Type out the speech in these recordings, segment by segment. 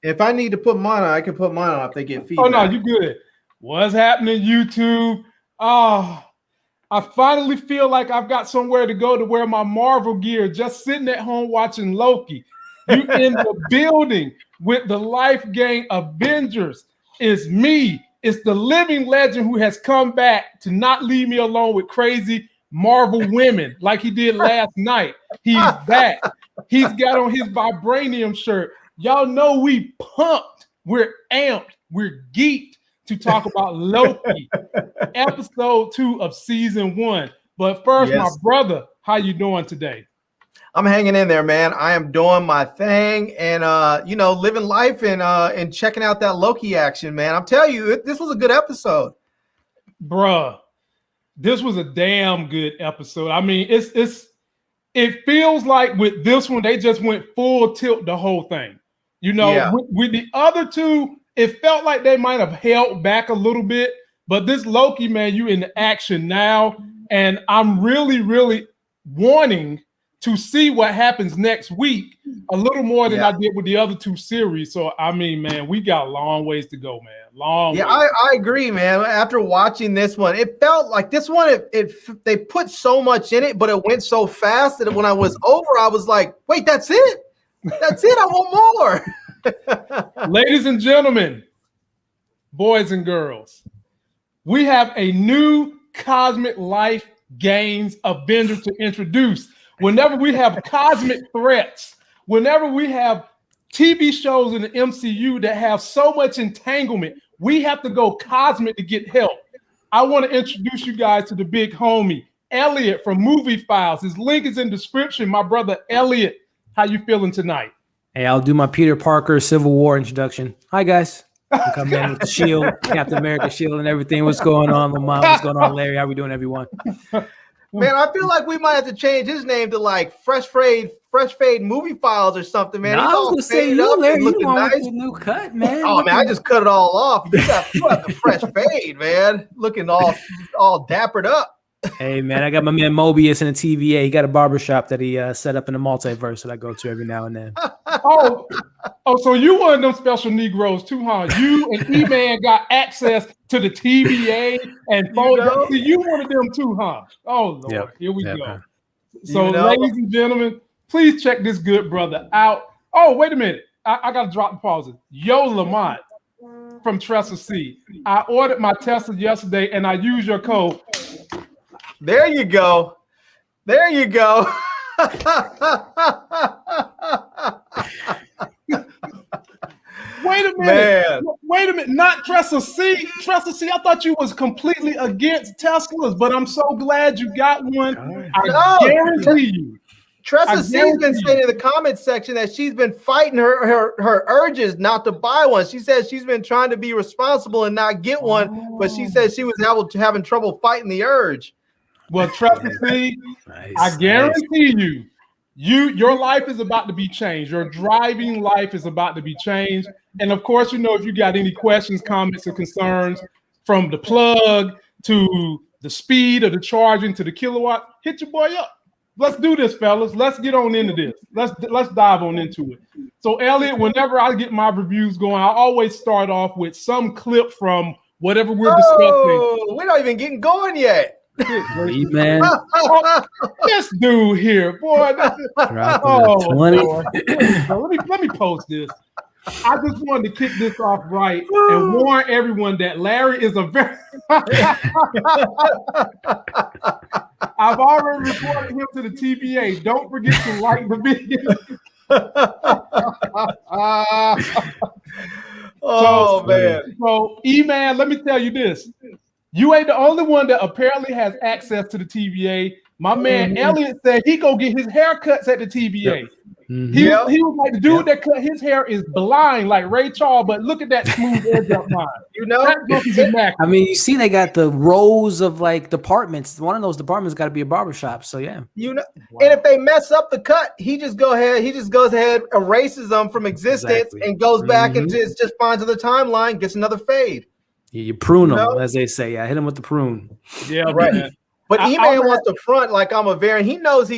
If I need to put mine on, I can put mine on if they get feedback. Oh, no, you good. What's happening, YouTube? Oh, I finally feel like I've got somewhere to go to wear my Marvel gear, just sitting at home watching Loki. You in the building with the Life Gang Avengers. It's me. It's the living legend who has come back to not leave me alone with crazy Marvel women like he did last night. He's back. He's got on his vibranium shirt. Y'all know we pumped. We're amped. We're geeked to talk about Loki, episode 2 of season 1. But first, my brother, how you doing today? I'm hanging in there, man. I am doing my thing and living life and checking out that Loki action, man. I'm telling you, this was a good episode. Bruh, this was a damn good episode. I mean, it feels like with this one, they just went full tilt the whole thing. You know, with the other two, it felt like they might have held back a little bit, but this Loki, man, you in action now, and I'm really, really wanting to see what happens next week a little more than I did with the other two series. So, I mean, man, we got a long ways to go, man. Long ways. I agree, man. After watching this one, it felt like this one, they put so much in it, but it went so fast that when I was over, I was like, wait, that's it? That's it? I want more. Ladies and gentlemen, boys and girls, we have a new Cosmic Life Games Avenger to introduce. Whenever we have cosmic threats, whenever we have TV shows in the MCU that have so much entanglement, we have to go cosmic to get help. I want to introduce you guys to the big homie, Elliot from Movie Files. His link is in the description. My brother Elliot, how you feeling tonight? Hey, I'll do my Peter Parker Civil War introduction. Hi, guys. I'm coming in with the shield, Captain America shield and everything. What's going on, Lamont? What's going on, Larry? How we doing, everyone? Man, I feel like we might have to change his name to like Fresh Fade Movie Files or something, man. No, He's I was all gonna say faded up Larry, and looking nice. With the new cut, man. Oh man, I just cut it all off. You have the fresh fade, man. Looking all dappered up. Hey man, I got my man Mobius in the TVA. He got a barbershop that he set up in the multiverse that I go to every now and then. Oh, so you one of them special Negroes too, huh? You and E-Man got access to the TVA and photos. You one of them too, huh? Oh Lord, here we go. So ladies and gentlemen, please check this good brother out. Oh, wait a minute. I got to drop the pauses. Yo, Lamont from Trestle C. I ordered my Tesla yesterday and I used your code. There you go. There you go. Wait a minute. Man. Wait a minute. Not Trestle C. Trestle C, I thought you was completely against Teslas, but I'm so glad you got one. I guarantee you. Trestle C's been saying in the comments section that she's been fighting her urges not to buy one. She says she's been trying to be responsible and not get one, but she says she was having trouble fighting the urge. Well, Trestle C, I guarantee your life is about to be changed. Your driving life is about to be changed. And of course, if you got any questions, comments, or concerns from the plug to the speed of the charging to the kilowatt, hit your boy up. Let's do this, fellas. Let's get on into this. Let's dive on into it. So, Elliot, whenever I get my reviews going, I always start off with some clip from whatever we're discussing. We're not even getting going yet. Man. This dude here, boy. Lord. Let me post this. I just wanted to kick this off right and warn everyone that Larry is a very I've already reported him to the TVA. Don't forget to like the video. Man. So, E-Man, let me tell you this. You ain't the only one that apparently has access to the TVA. My man Elliot said he go get his haircuts at the TVA. He was like, the dude that cut his hair is blind like Ray Charles, but look at that smooth edge up line. I mean, you see, they got the rows of like departments. One of those departments got to be a barbershop. So yeah, and if they mess up the cut, he just goes ahead, erases them from existence, and goes back and just finds the timeline, gets another fade. Yeah, you prune them, as they say. I hit him with the prune. Yeah, right. But E-Man wants to front like I'm a variant. He knows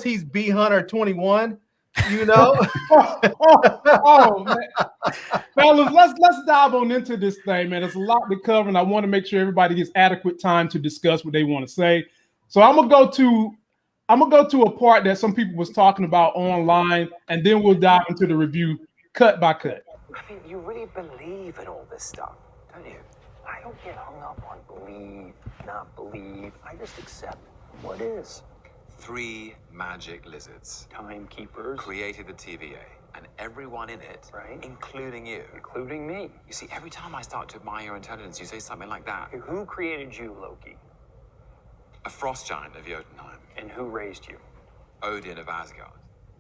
he's B Hunter 21. Oh, man. fellas, let's dive on into this thing, man. There's a lot to cover, and I want to make sure everybody gets adequate time to discuss what they want to say. So I'm gonna go to a part that some people was talking about online, and then we'll dive into the review cut by cut. I mean, you really believe in all this stuff, don't you? I don't get hung up on believe, not believe. I just accept what is. 3 magic lizards Timekeepers. created the TVA, and everyone in it, Right. including you. Including me. You see, every time I start to admire your intelligence, you say something like that. Okay, who created you, Loki? A frost giant of Jotunheim, And who raised you? Odin of Asgard.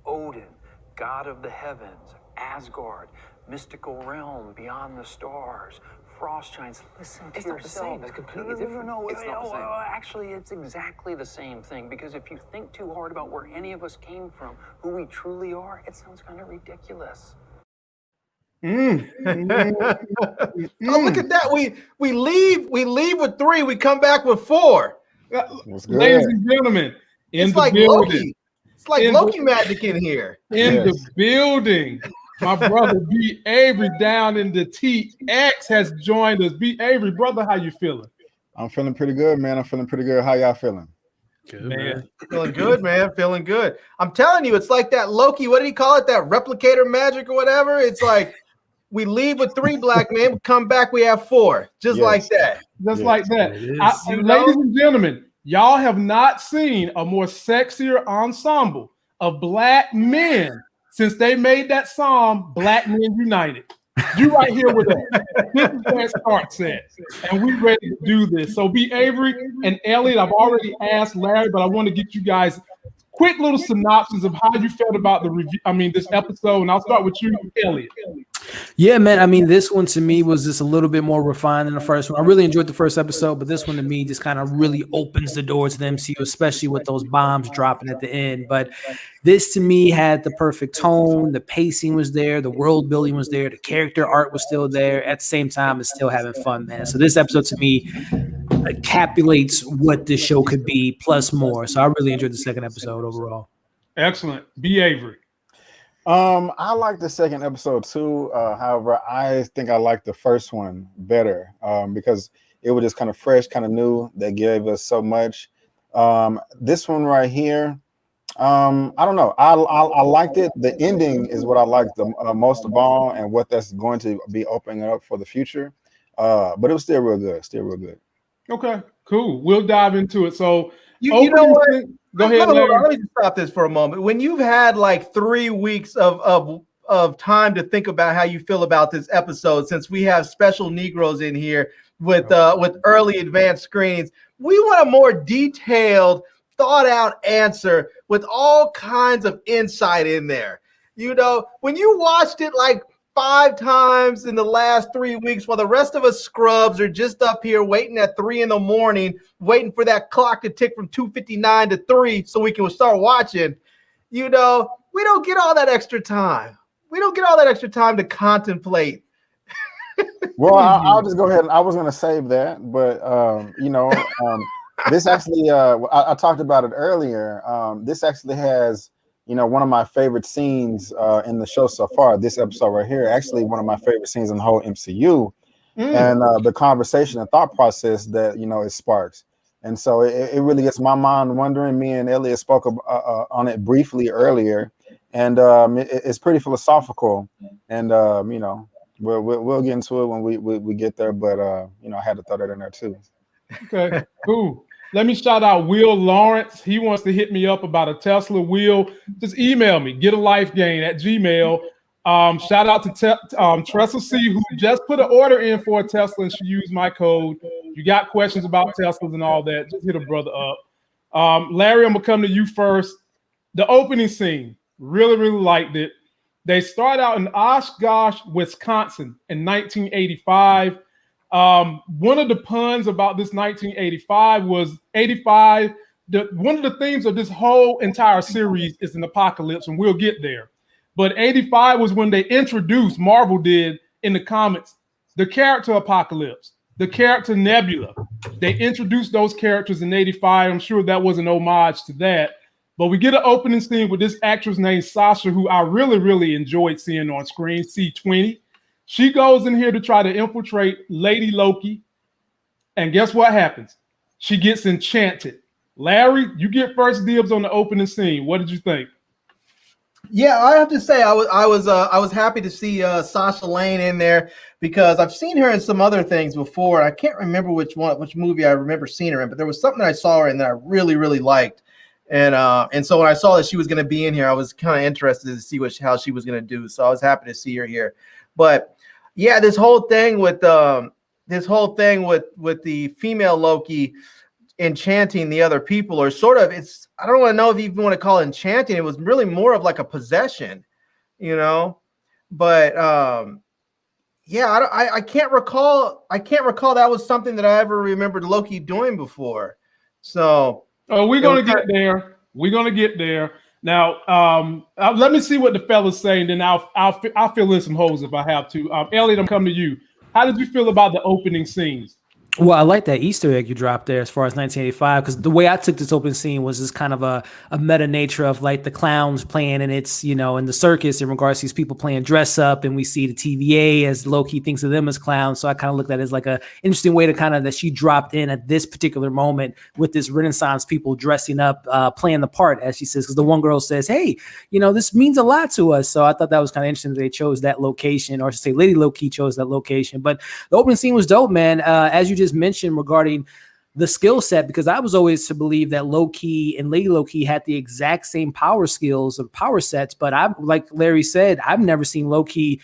Odin, god of the heavens, Asgard, mystical realm beyond the stars, frost giants. Listen to It's not the yourself. same. It's completely No, different. It's not the same. Actually, it's exactly the same thing, because if you think too hard about where any of us came from, who we truly are, it sounds kind of ridiculous. Oh, look at that. We leave with 3, we come back with 4. What's good? Ladies and gentlemen, in It's the like building, Loki. It's like In Loki magic in here. in the building, my brother B. Avery down in the TX has joined us. B. Avery, brother, how you feeling? I'm feeling pretty good, man. I'm feeling pretty good. How y'all feeling? Good, Man, Feeling good, man. Feeling good. I'm telling you, it's like that Loki. What did he call it? That replicator magic or whatever. It's like we leave with 3 black men, we come back, we have 4. Just Yes. like that. just Yes, like that. it is. You Ladies know? and gentlemen, y'all have not seen a more sexier ensemble of black men since they made that song, Black Men United. You right here with us. This is where it starts at. And we ready to do this. So B. Avery and Elliot, I've already asked Larry, but I want to get you guys quick little synopsis of how you felt about the review. I mean, this episode, and I'll start with you, Elliot. Yeah, man. I mean, this one to me was just a little bit more refined than the first one. I really enjoyed the first episode, but this one to me just kind of really opens the door to the MCU, especially with those bombs dropping at the end. But this to me had the perfect tone. The pacing was there. The world building was there. The character art was still there. At the same time, it's still having fun, man. So this episode to me encapsulates what this show could be, plus more. So I really enjoyed the second episode overall. Excellent. B. Avery. I like the second episode too. However, I think I like the first one better because it was just kind of fresh, kind of new. They gave us so much. This one right here, I don't know. I liked it. The ending is what I liked the most of all, and what that's going to be opening up for the future. But it was still real good. Still real good. Okay, cool. We'll dive into it. So You know what? Go ahead, No, Larry. let me just stop this for a moment. When you've had like 3 weeks of time to think about how you feel about this episode, since we have special Negroes in here with early advanced screenings, we want a more detailed, thought out answer with all kinds of insight in there. You know, when you watched it like 5 times in the last 3 weeks, while the rest of us scrubs are just up here waiting at 3 a.m, waiting for that clock to tick from 2:59 to 3 so we can start watching. You know, we don't get all that extra time. We don't get all that extra time to contemplate. Well, I'll just go ahead. I was going to save that, but this actually, I talked about it earlier. This actually has, one of my favorite scenes in the show so far. This episode right here, actually one of my favorite scenes in the whole MCU, and the conversation and thought process that it sparks. And so it really gets my mind wondering. Me and Elliot spoke on it briefly earlier, and it's pretty philosophical. And we'll get into it when we get there. But I had to throw that in there too. Okay, cool. Let me shout out Will Lawrence. He wants to hit me up about a Tesla. Will, just email me, getalifegain@gmail. Shout out to Tressa C, who just put an order in for a Tesla and she used my code. You got questions about Teslas and all that, just hit a brother up. Larry, I'm going to come to you first. The opening scene, really, really liked it. They start out in Oshkosh, Wisconsin in 1985. One of the puns about this 1985 was 85. One of the themes of this whole entire series is an apocalypse, and we'll get there. But 85 was when they introduced, Marvel did in the comics, the character Apocalypse, the character Nebula. They introduced those characters in 85. I'm sure that was an homage to that. But we get an opening scene with this actress named Sasha, who I really, really enjoyed seeing on screen, C20. She goes in here to try to infiltrate Lady Loki. And guess what happens? She gets enchanted. Larry, you get first dibs on the opening scene. What did you think? Yeah, I have to say I was happy to see Sasha Lane in there because I've seen her in some other things before. I can't remember which movie I remember seeing her in, but there was something I saw her in that I really, really liked. And so when I saw that she was going to be in here, I was kind of interested to see how she was going to do. So I was happy to see her here. But yeah, this whole thing with the female Loki enchanting the other people, or sort of, it's, I don't want to know if you even want to call it enchanting. It was really more of like a possession, you know. But yeah, I can't recall that was something that I ever remembered Loki doing before. So we're gonna get there. We're gonna get there. Now, let me see what the fellas say, and then I'll fill in some holes if I have to. Elliot, I'm coming to you. How did you feel about the opening scenes? Well, I like that Easter egg you dropped there as far as 1985, because the way I took this open scene was just kind of a meta nature of like the clowns playing, and it's, you know, in the circus in regards to these people playing dress up, and we see the TVA as Loki thinks of them as clowns. So I kind of looked at it as like a interesting way to kind of that she dropped in at this particular moment with this Renaissance people dressing up, playing the part, as she says, because the one girl says, hey, you know, this means a lot to us. So I thought that was kind of interesting that they chose that location, or I should say Lady Loki chose that location. But the opening scene was dope, man. As you just mentioned regarding the skill set, because I was always to believe that Loki and Lady Loki had the exact same power skills or power sets, but like Larry said, I've never seen Loki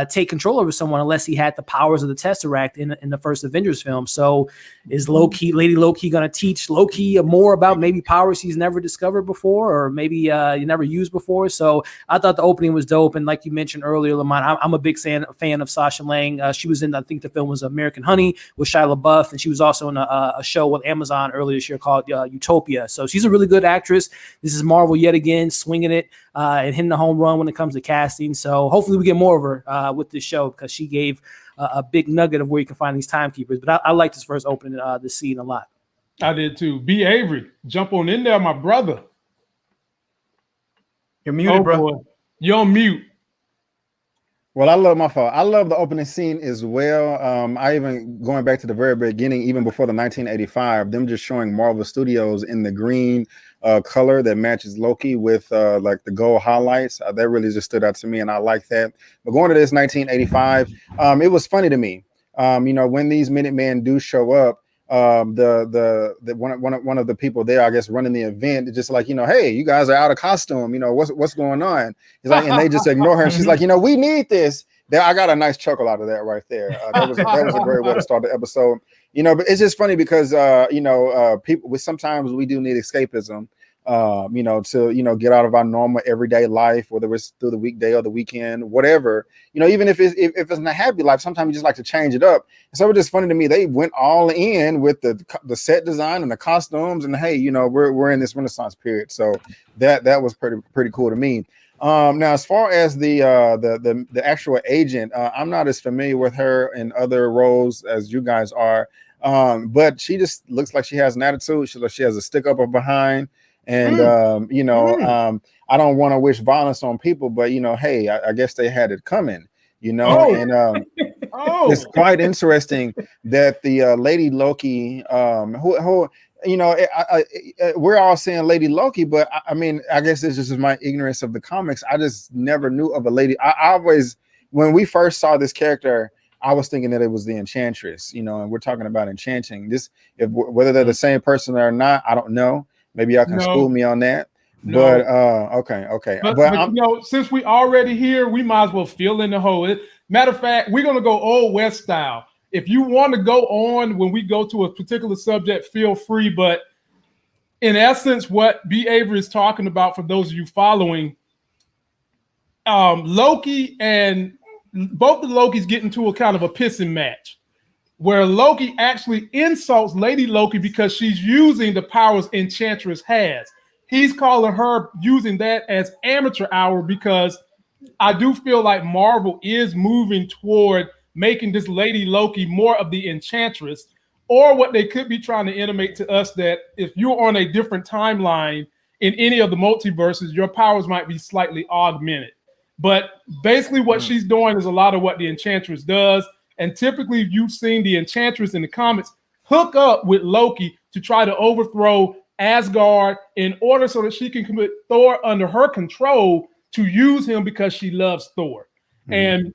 take control over someone unless he had the powers of the Tesseract in the first Avengers film. So is Lady Loki going to teach Loki more about maybe powers he's never discovered before, or maybe you never used before? So I thought the opening was dope. And like you mentioned earlier, Lamont, I'm a big fan of Sasha Lang. She was in, I think the film was American Honey with Shia LaBeouf, and she was also in a show with Amazon earlier this year called Utopia. So she's a really good actress. This is Marvel yet again, swinging it and hitting the home run when it comes to casting. So hopefully we get more of her with this show, because she gave a big nugget of where you can find these timekeepers. But I like this first opening the scene a lot. I did too. B. Avery, jump on in there, my brother. You're muted, bro. Boy. You're on mute. Well, I love the opening scene as well. I even, going back to the very beginning, even before the 1985, them just showing Marvel Studios in the green color that matches Loki with like the gold highlights. That really just stood out to me, and I like that. But going to this 1985, it was funny to me. You know, when these Minutemen do show up, the one of the people there, I guess, running the event, is just like, you know, hey, you guys are out of costume, you know, what's going on? He's like, and they just ignore her. And she's like, you know, we need this. I got a nice chuckle out of that right there. That was a great way to start the episode. You know, but it's just funny because you know, people, sometimes we do need escapism, you know, to, you know, get out of our normal everyday life, whether it's through the weekday or the weekend, whatever, you know, even if it's in a happy life, sometimes you just like to change it up. And so it's just funny to me, they went all in with the set design and the costumes, and hey, you know, we're in this Renaissance period. So that was pretty cool to me. Now, as far as the actual agent, I'm not as familiar with her in other roles as you guys are, but she just looks like she has an attitude. She has a stick up her behind. And you know, I don't want to wish violence on people, but you know, hey, I guess they had it coming, you know. And it's quite interesting that the Lady Loki, who you know, we're all saying Lady Loki, but I mean, I guess it's just my ignorance of the comics. I just never knew of a lady. I always, when we first saw this character, I was thinking that it was the Enchantress, you know, and we're talking about enchanting this. Whether they're the same person or not, I don't know. Maybe y'all can school me on that. No. But okay. But you know, since we already here, we might as well fill in the hole. Matter of fact, we're gonna go Old West style. If you want to go on when we go to a particular subject, feel free. But in essence, what B. Avery is talking about, for those of you following, Loki and both the Lokis get into a kind of a pissing match, where Loki actually insults Lady Loki because she's using the powers Enchantress has. He's calling her using that as amateur hour, because I do feel like Marvel is moving toward making this Lady Loki more of the Enchantress, or what they could be trying to intimate to us, that if you're on a different timeline in any of the multiverses, your powers might be slightly augmented. But basically what she's doing is a lot of what the Enchantress does. And typically you've seen the Enchantress in the comics hook up with Loki to try to overthrow Asgard in order so that she can put Thor under her control to use him because she loves Thor. And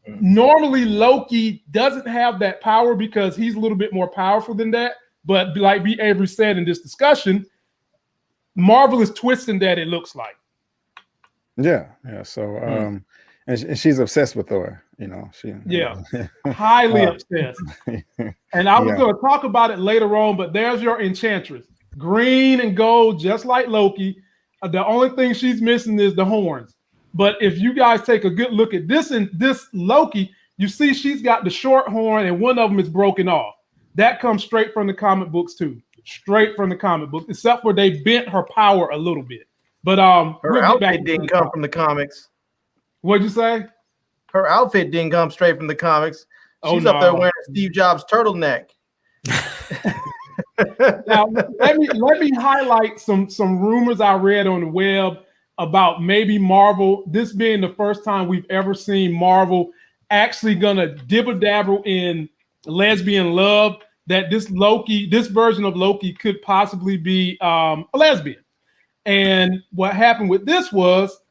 normally Loki doesn't have that power because he's a little bit more powerful than that. But like B. Avery said in this discussion, Marvel is twisting that, it looks like. Yeah. So and she's obsessed with Thor, highly obsessed. And I was going to talk about it later on, but there's your Enchantress, green and gold, just like Loki. The only thing she's missing is the horns. But if you guys take a good look at this Loki, you see she's got the short horn and one of them is broken off. That comes straight from the comic books too. Straight from the comic book, except for they bent her power a little bit. But her outfit didn't come from the comics. What'd you say? Her outfit didn't come straight from the comics. She's up there wearing a Steve Jobs turtleneck. Now let me highlight some rumors I read on the web about maybe Marvel, this being the first time we've ever seen Marvel actually gonna dibble dabble in lesbian love, that this version of Loki could possibly be a lesbian. And what happened with this was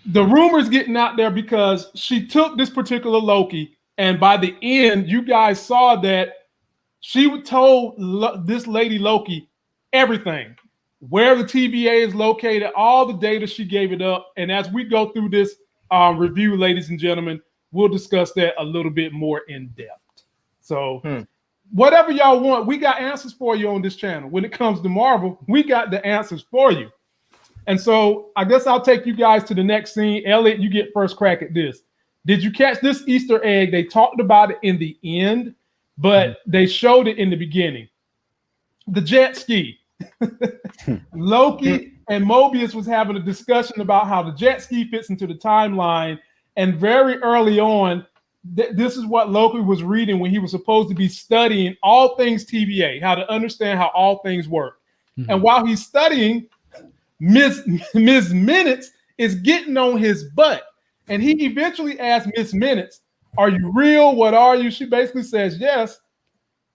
the rumors getting out there because she took this particular Loki, and by the end, you guys saw that she told this lady Loki everything, where the TVA is located, all the data, she gave it up. And as we go through this review, ladies and gentlemen, we'll discuss that a little bit more in depth. So whatever y'all want, we got answers for you on this channel. When it comes to Marvel, we got the answers for you. And so I guess I'll take you guys to the next scene. Elliot, you get first crack at this. Did you catch this Easter egg? They talked about it in the end, but they showed it in the beginning. The jet ski. Loki and Mobius was having a discussion about how the jet ski fits into the timeline. And very early on, this is what Loki was reading when he was supposed to be studying all things TVA, how to understand how all things work. And while he's studying, Ms. Minutes is getting on his butt. And he eventually asked Miss Minutes, "Are you real? What are you?" She basically says, "Yes."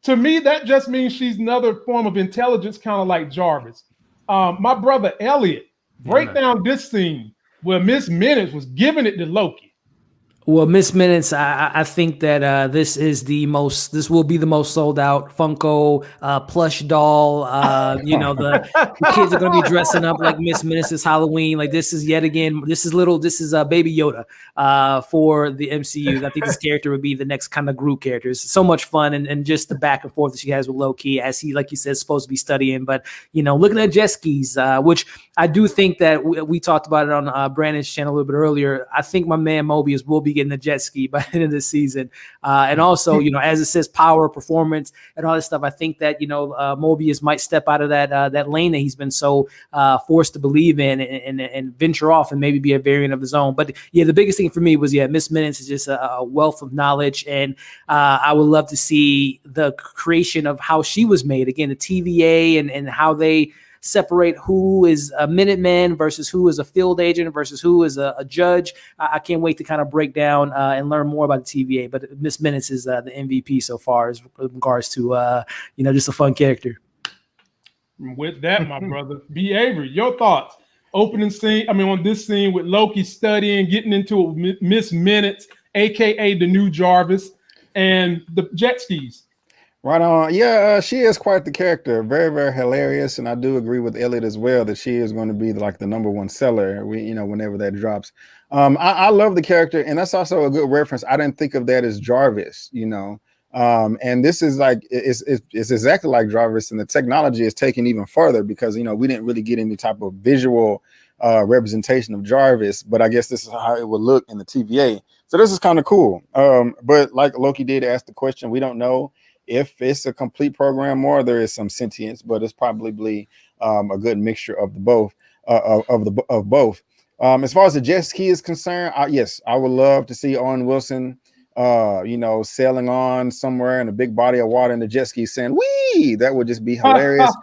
To me, that just means she's another form of intelligence, kind of like Jarvis. My brother Elliot, break down this scene where Miss Minutes was giving it to Loki. Well, Miss Minutes, I think that this will be the most sold out Funko plush doll. The kids are going to be dressing up like Miss Minutes this Halloween. Like this is Baby Yoda for the MCU. I think this character would be the next kind of Groot character. It's so much fun, and just the back and forth that she has with Loki as he, like you said, is supposed to be studying. But looking at jet skis, which I do think that we talked about it on Brandon's channel a little bit earlier. I think my man Mobius will be getting the jet ski by the end of the season. And also, as it says, power, performance, and all this stuff, I think that, Mobius might step out of that lane that he's been so forced to believe in and venture off and maybe be a variant of his own. But yeah, the biggest thing for me was, Miss Minutes is just a wealth of knowledge. And I would love to see the creation of how she was made. Again, the TVA and how they separate who is a Minuteman versus who is a field agent versus who is a judge. I can't wait to kind of break down and learn more about the TVA. But Miss Minutes is the MVP so far as regards to just a fun character. With that, my brother, B. Avery, your thoughts? Opening scene, on this scene with Loki studying, getting into Miss Minutes, aka the new Jarvis, and the jet skis. Right on. Yeah, she is quite the character. Very, very hilarious. And I do agree with Elliot as well that she is going to be like the #1 seller, whenever that drops. I love the character. And that's also a good reference. I didn't think of that as Jarvis, and this is like, it's exactly like Jarvis. And the technology is taken even further because, we didn't really get any type of visual representation of Jarvis. But I guess this is how it would look in the TVA. So this is kind of cool. But like Loki did ask the question, we don't know if it's a complete program or there is some sentience, but it's probably a good mixture of the both. As far as the jet ski is concerned, yes, I would love to see Owen Wilson sailing on somewhere in a big body of water in the jet ski saying, "Wee!" That would just be hilarious.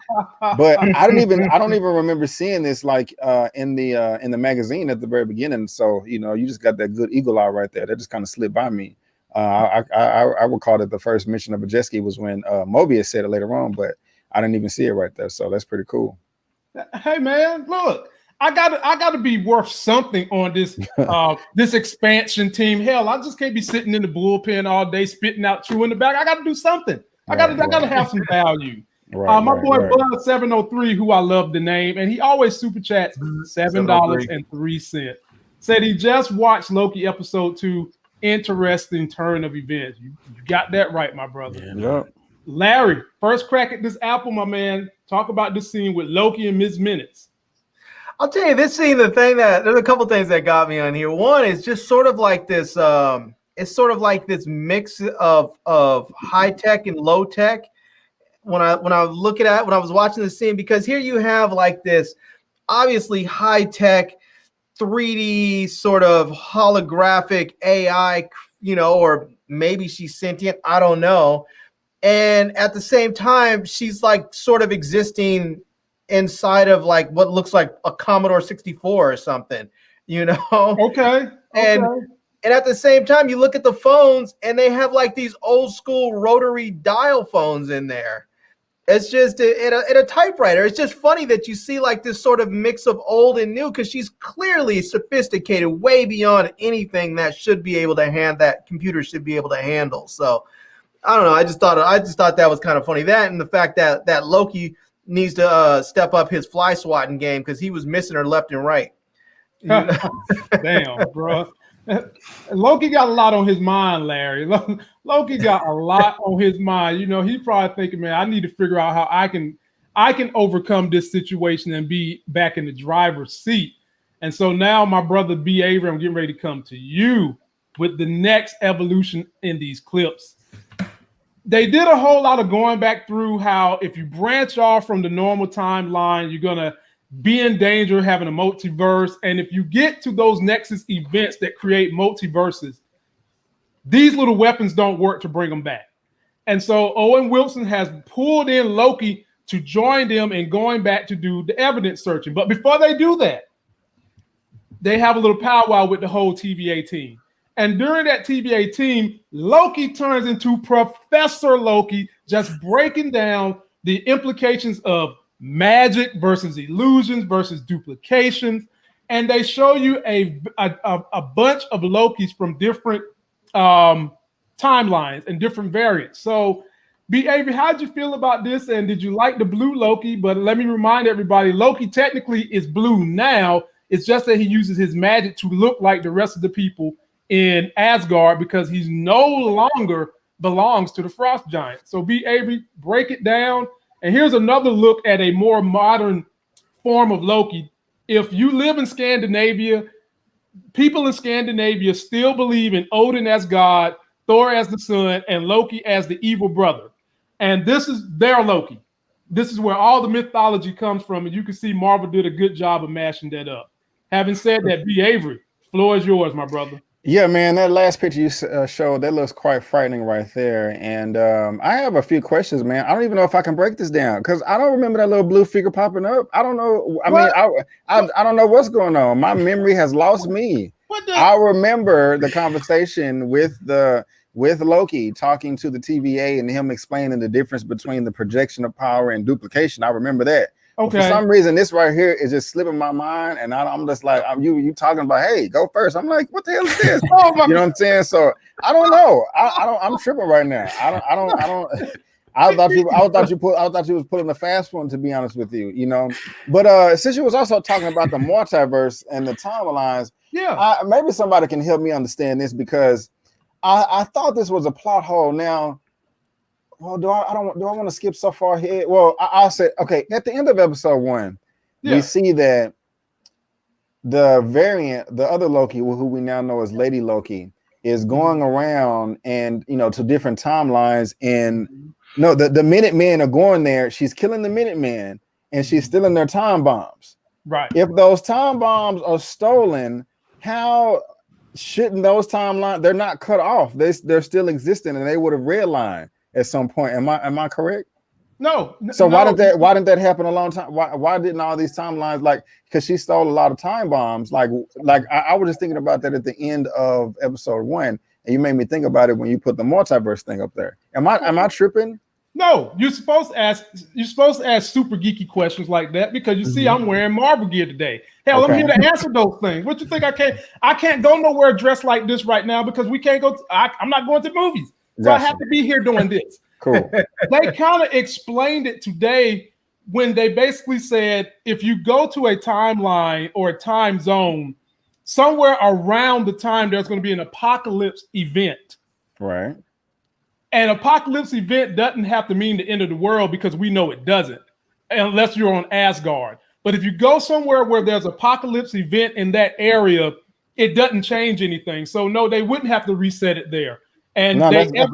But I don't even remember seeing this like in the magazine at the very beginning. So you just got that good eagle eye right there. That just kind of slid by me. I recall that the first mention of a jet ski was when Mobius said it later on, but I didn't even see it right there. So that's pretty cool. Hey man, look, I gotta be worth something on this this expansion team. Hell, I just can't be sitting in the bullpen all day spitting out true in the back. I gotta do something. I gotta have some value. My boy Bud 703, who I love the name, and he always super chats $7.03. Said he just watched Loki episode 2. Interesting turn of events. You got that right, my brother. Yeah. Larry, first crack at this apple, my man. Talk about this scene with Loki and Ms. Minutes. I'll tell you, this scene, there's a couple things that got me on here. One is just sort of like this, it's sort of like this mix of high tech and low tech. When I was watching the scene, because here you have like this obviously high tech 3D sort of holographic AI, or maybe she's sentient, I don't know. And at the same time, she's like sort of existing inside of like what looks like a Commodore 64 or something, Okay. And at the same time, you look at the phones and they have like these old school rotary dial phones in there. It's just at a typewriter. It's just funny that you see like this sort of mix of old and new, because she's clearly sophisticated way beyond anything that that computer should be able to handle. So I don't know. I just thought that was kind of funny. That and the fact that Loki needs to step up his fly swatting game, because he was missing her left and right. Damn, bro. Loki got a lot on his mind, Larry. Loki got a lot on his mind. He probably thinking, man, I need to figure out how I can overcome this situation and be back in the driver's seat. And so now, my brother B. Avery, I'm getting ready to come to you with the next evolution in these clips. They did a whole lot of going back through how if you branch off from the normal timeline, you're going to be in danger of having a multiverse. And if you get to those Nexus events that create multiverses, these little weapons don't work to bring them back. And so Owen Wilson has pulled in Loki to join them in going back to do the evidence searching. But before they do that, they have a little powwow with the whole TVA team. And during that TVA team, Loki turns into Professor Loki, just breaking down the implications of magic versus illusions versus duplications. And they show you a bunch of Lokis from different timelines and different variants. So, B. Avery, how did you feel about this? And did you like the blue Loki? But let me remind everybody, Loki technically is blue now. It's just that he uses his magic to look like the rest of the people in Asgard, because he's no longer belongs to the Frost Giant. So B. Avery, break it down. And here's another look at a more modern form of Loki. If you live in Scandinavia, people in Scandinavia still believe in Odin as God, Thor as the son, and Loki as the evil brother. And this is their Loki. This is where all the mythology comes from. And you can see Marvel did a good job of mashing that up. Having said that, B. Avery, floor is yours, my brother. Yeah, man, that last picture you showed, that looks quite frightening right there. And I have a few questions, man. I don't even know if I can break this down, because I don't remember that little blue figure popping up. I don't know. I don't know what's going on. My memory has lost me. I remember the conversation with Loki talking to the TVA and him explaining the difference between the projection of power and duplication. I remember that. Okay. For some reason, this right here is just slipping my mind, and I'm just like, you talking about, hey, go first. I'm like, what the hell is this? You know what I'm saying? So I don't know. I'm tripping right now. I thought you was pulling the fast one, to be honest with you. But since you was also talking about the multiverse and the timelines, maybe somebody can help me understand this, because I thought this was a plot hole. Now, well, do I want to skip so far ahead? Well, I'll say, okay, at the end of episode 1, we see that the variant, the other Loki, who we now know as Lady Loki, is going around and, to different timelines. And no, the Minutemen are going there. She's killing the Minutemen, and she's stealing their time bombs. Right. If those time bombs are stolen, how shouldn't those timelines, they're not cut off. They're still existing, and they would have redlined at some point. Am I correct? No. So no. why didn't that happen a long time? Why didn't all these timelines, like, because she stole a lot of time bombs? Like I was just thinking about that at the end of episode 1, and you made me think about it when you put the multiverse thing up there. Am I tripping? No, you're supposed to ask super geeky questions like that because you see I'm wearing Marvel gear today. Hell, I'm here to answer those things. What you think I can't go nowhere dressed like this right now because we can't go. I'm not going to movies, so gotcha. I have to be here doing this. Cool. They kind of explained it today when they basically said if you go to a timeline or a time zone somewhere around the time there's going to be an apocalypse event. Right. An apocalypse event doesn't have to mean the end of the world because we know it doesn't, unless you're on Asgard. But if you go somewhere where there's an apocalypse event in that area, it doesn't change anything. So no, they wouldn't have to reset it there. And no, that's not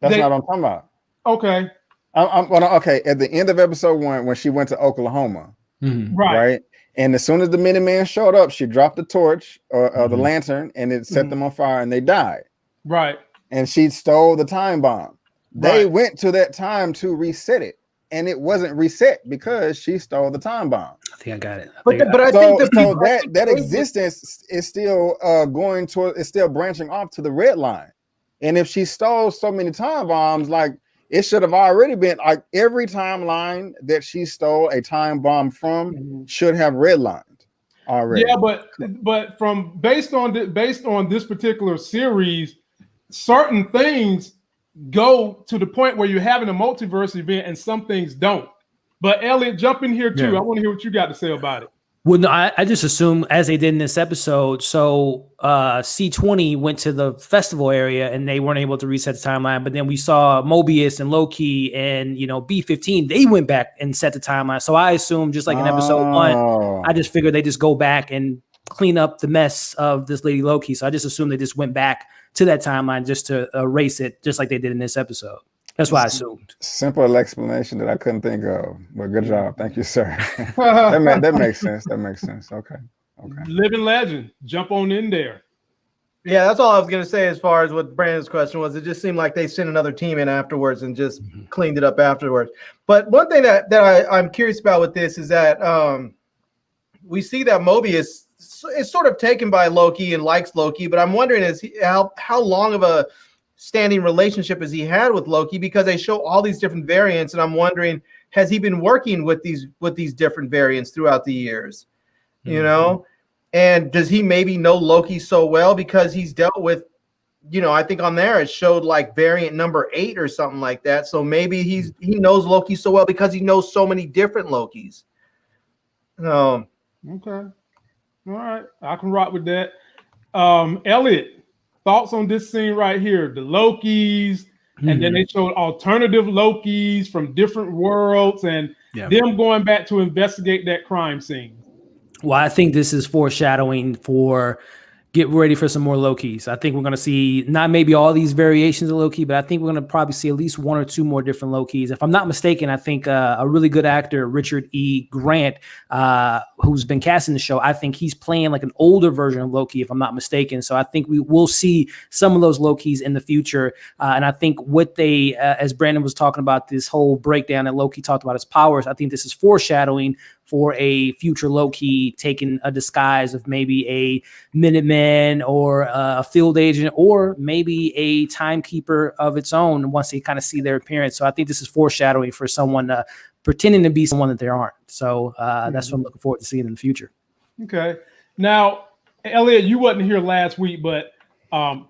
what I'm talking about. Okay. Okay. At the end of episode 1, when she went to Oklahoma, right? And as soon as the Minutemen showed up, she dropped the torch or the lantern, and it set them on fire, and they died. Right. And she stole the time bomb. They went to that time to reset it, and it wasn't reset because she stole the time bomb. I think I got it. But I think that existence is still going toward, it's still branching off to the red line. And if she stole so many time bombs, like, it should have already been, like, every timeline that she stole a time bomb from should have redlined already. Yeah, but from based on this particular series, certain things go to the point where you're having a multiverse event and some things don't. But Elliot, jump in here too. Yeah. I want to hear what you got to say about it. Well, no, I just assume, as they did in this episode, so C20 went to the festival area and they weren't able to reset the timeline. But then we saw Mobius and Loki and, B15, they went back and set the timeline. So I assume, just like in episode 1, I just figured they just go back and clean up the mess of this lady Loki. So I just assumed they just went back to that timeline just to erase it, just like they did in this episode. That's what I assumed. Simple explanation that I couldn't think of. But good job. Thank you, sir. that makes sense. That makes sense. Okay. Living legend. Jump on in there. Yeah, that's all I was going to say as far as what Brandon's question was. It just seemed like they sent another team in afterwards and just cleaned it up afterwards. But one thing that I'm curious about with this is that we see that Mobius is sort of taken by Loki and likes Loki, but I'm wondering how long of a standing relationship has he had with Loki, because they show all these different variants, and I'm wondering, has he been working with these different variants throughout the years? And does he maybe know Loki so well because he's dealt with, I think on there it showed like variant number 8 or something like that. So maybe he knows Loki so well because he knows so many different Lokis. Okay. All right. I can rock with that. Elliot, thoughts on this scene right here? The Lokis, and then they showed alternative Lokis from different worlds and them going back to investigate that crime scene. Well, I think this is foreshadowing for get ready for some more Lokis. I think we're going to see not maybe all these variations of Loki, but I think we're going to probably see at least 1 or 2 more different Lokis. If I'm not mistaken, I think a really good actor, Richard E. Grant, who's been cast in the show, I think he's playing like an older version of Loki, if I'm not mistaken. So I think we will see some of those Lokis in the future. And I think what they, as Brandon was talking about, this whole breakdown that Loki talked about his powers, I think this is foreshadowing for a future Loki taking a disguise of maybe a Minuteman or a field agent or maybe a timekeeper of its own once they kind of see their appearance. So I think this is foreshadowing for someone pretending to be someone that they aren't. So that's what I'm looking forward to seeing in the future. Okay. Now, Elliot, you wasn't here last week, but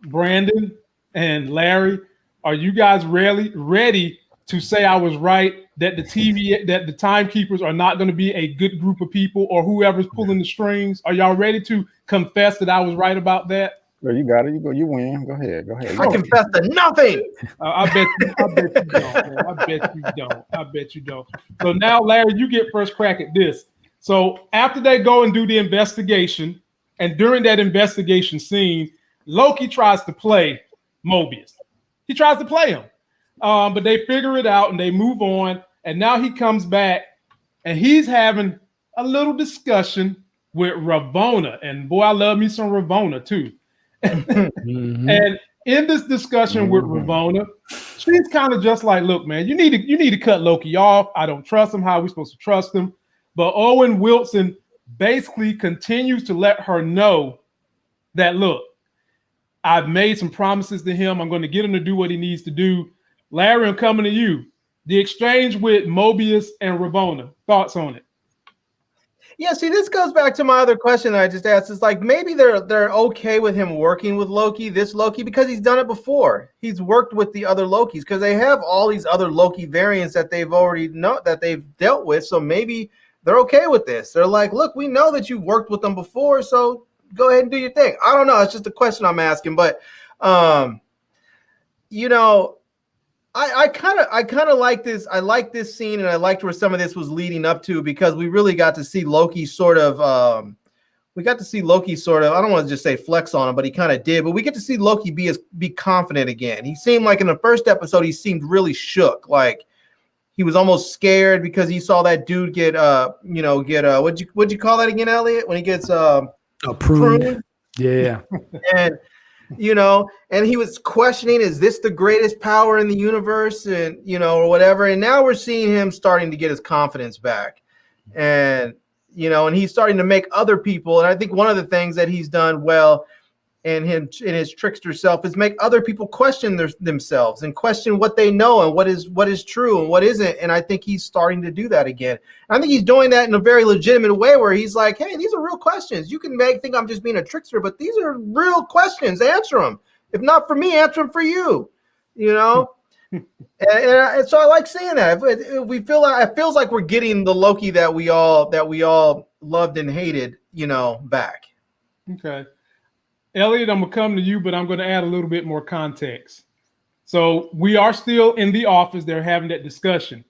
Brandon and Larry, are you guys ready to say I was right that the timekeepers are not going to be a good group of people, or whoever's pulling the strings? Are y'all ready to confess that I was right about that? Well, you got it. You win. Go ahead. I confess to nothing. I bet you don't. I bet you don't. So now, Larry, you get first crack at this. So after they go and do the investigation, and during that investigation scene, Loki tries to play Mobius. He tries to play him. But they figure it out and they move on. And now he comes back and he's having a little discussion with Ravonna. And boy, I love me some Ravonna too. Mhm. And in this discussion with Ravonna, she's kind of just like, look, man, you need to cut Loki off. I don't trust him. How are we supposed to trust him? But Owen Wilson basically continues to let her know that, look, I've made some promises to him. I'm going to get him to do what he needs to do. Larry, I'm coming to you. The exchange with Mobius and Ravonna. Thoughts on it? Yeah, see, this goes back to my other question I just asked. It's like maybe they're okay with him working with Loki, this Loki, because he's done it before. He's worked with the other Lokis because they have all these other Loki variants that they've already that they've dealt with. So maybe they're okay with this. They're like, look, we know that you've worked with them before, so go ahead and do your thing. I don't know. It's just a question I'm asking, but you know, I kind of like this. I like this scene, and I liked where some of this was leading up to, because we really got to see Loki sort of. I don't want to just say flex on him, but he kind of did. But we get to see Loki be confident again. He seemed like in the first episode, he seemed really shook, like he was almost scared because he saw that dude get what'd you call that again, Elliot? When he gets pruned. Yeah. And and he was questioning, is this the greatest power in the universe, and or whatever. And now we're seeing him starting to get his confidence back, and and he's starting to make other people. And I think one of the things that he's done well in his trickster self is make other people question themselves and question what they know and what is true and what isn't. And I think he's starting to do that again. I think he's doing that in a very legitimate way, where he's like, hey, these are real questions. You can think I'm just being a trickster, but these are real questions. Answer them. If not for me, answer them for you. And so I like seeing that. It feels like we're getting the Loki that we all loved and hated, back. Okay. Elliot, I'm going to come to you, but I'm going to add a little bit more context. So we are still in the office. They're having that discussion.